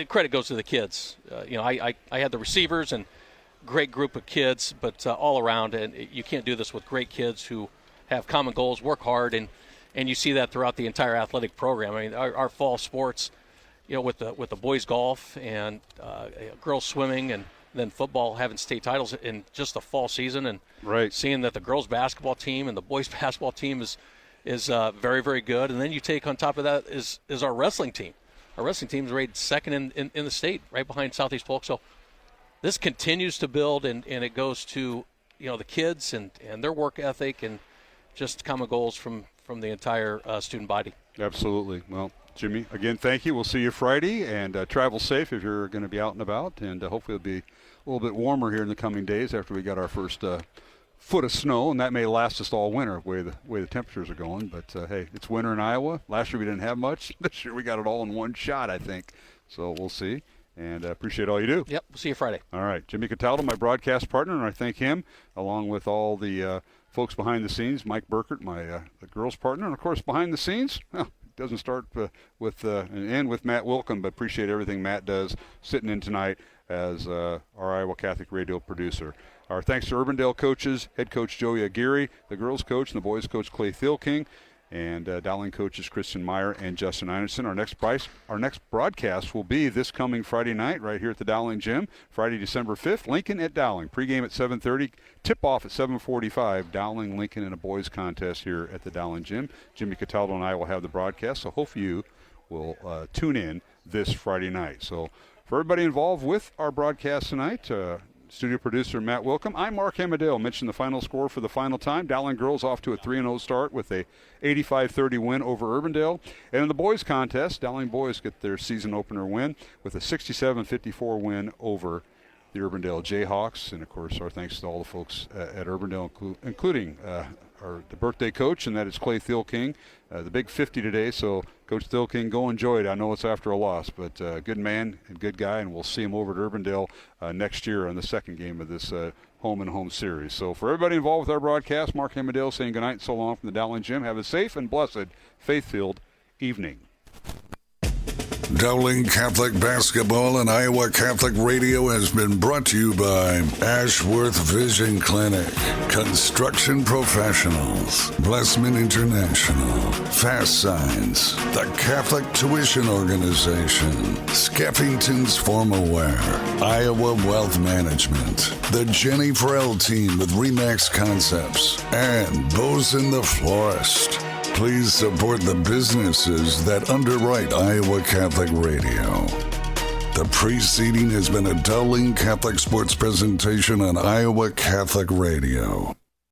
credit goes to the kids. I had the receivers and great group of kids, but all around, and you can't do this with great kids who have common goals, work hard, and you see that throughout the entire athletic program. I mean, our fall sports, with the boys golf and girls swimming and then football having state titles in just the fall season, and seeing that the girls basketball team and the boys basketball team is very, very good. And then you take on top of that is our wrestling team. Our wrestling team is rated second in the state, right behind Southeast Polk. So this continues to build, and it goes to the kids and their work ethic and just common goals from the entire student body. Absolutely. Well, Jimmy, again, thank you. We'll see you Friday, and travel safe if you're going to be out and about, and hopefully it'll be a little bit warmer here in the coming days after we got our first foot of snow, and that may last us all winter the way the temperatures are going. But hey, it's winter in Iowa. Last year we didn't have much. This year we got it all in one shot, I think. So we'll see, and appreciate all you do. Yep, we'll see you Friday. All right, Jimmy Cataldo, my broadcast partner, and I thank him along with all the folks behind the scenes. Mike Burkert, my the girls partner, and of course behind the scenes. It doesn't start with and end with Matt Wilkham, but appreciate everything Matt does sitting in tonight as our Iowa Catholic Radio producer. Our thanks to Urbandale coaches, head coach Joey Aguirre, the girls coach and the boys coach Clay Thielking, and Dowling coaches Kristen Meyer and Justin Einerson. Our next broadcast will be this coming Friday night right here at the Dowling Gym, Friday, December 5th, Lincoln at Dowling. Pregame at 7:30, tip-off at 7:45, Dowling, Lincoln in a boys contest here at the Dowling Gym. Jimmy Cataldo and I will have the broadcast, so hope you will tune in this Friday night. So for everybody involved with our broadcast tonight, studio producer Matt Wilkham. I'm Mark Hamadale. Mentioned the final score for the final time. Dowling girls off to a 3-0 start with a 85-30 win over Urbandale. And in the boys contest, Dowling boys get their season opener win with a 67-54 win over the Urbandale Jayhawks. And, of course, our thanks to all the folks at Urbandale, including the birthday coach, and that is Clay Thiel-King. The big 50 today, so Coach Thiel-King, go enjoy it. I know it's after a loss, but good man and good guy, and we'll see him over at Urbandale next year on the second game of this home-and-home series. So for everybody involved with our broadcast, Mark Hamadale saying goodnight and so long from the Dowling Gym. Have a safe and blessed, faith-filled evening. Dowling Catholic Basketball and Iowa Catholic Radio has been brought to you by Ashworth Vision Clinic, Construction Professionals, Blessman International, Fast Signs, the Catholic Tuition Organization, Skeffington's Formal Wear, Iowa Wealth Management, the Jenny Farrell Team with Remax Concepts, and Bosun the Florist. Please support the businesses that underwrite Iowa Catholic Radio. The preceding has been a Dowling Catholic Sports presentation on Iowa Catholic Radio.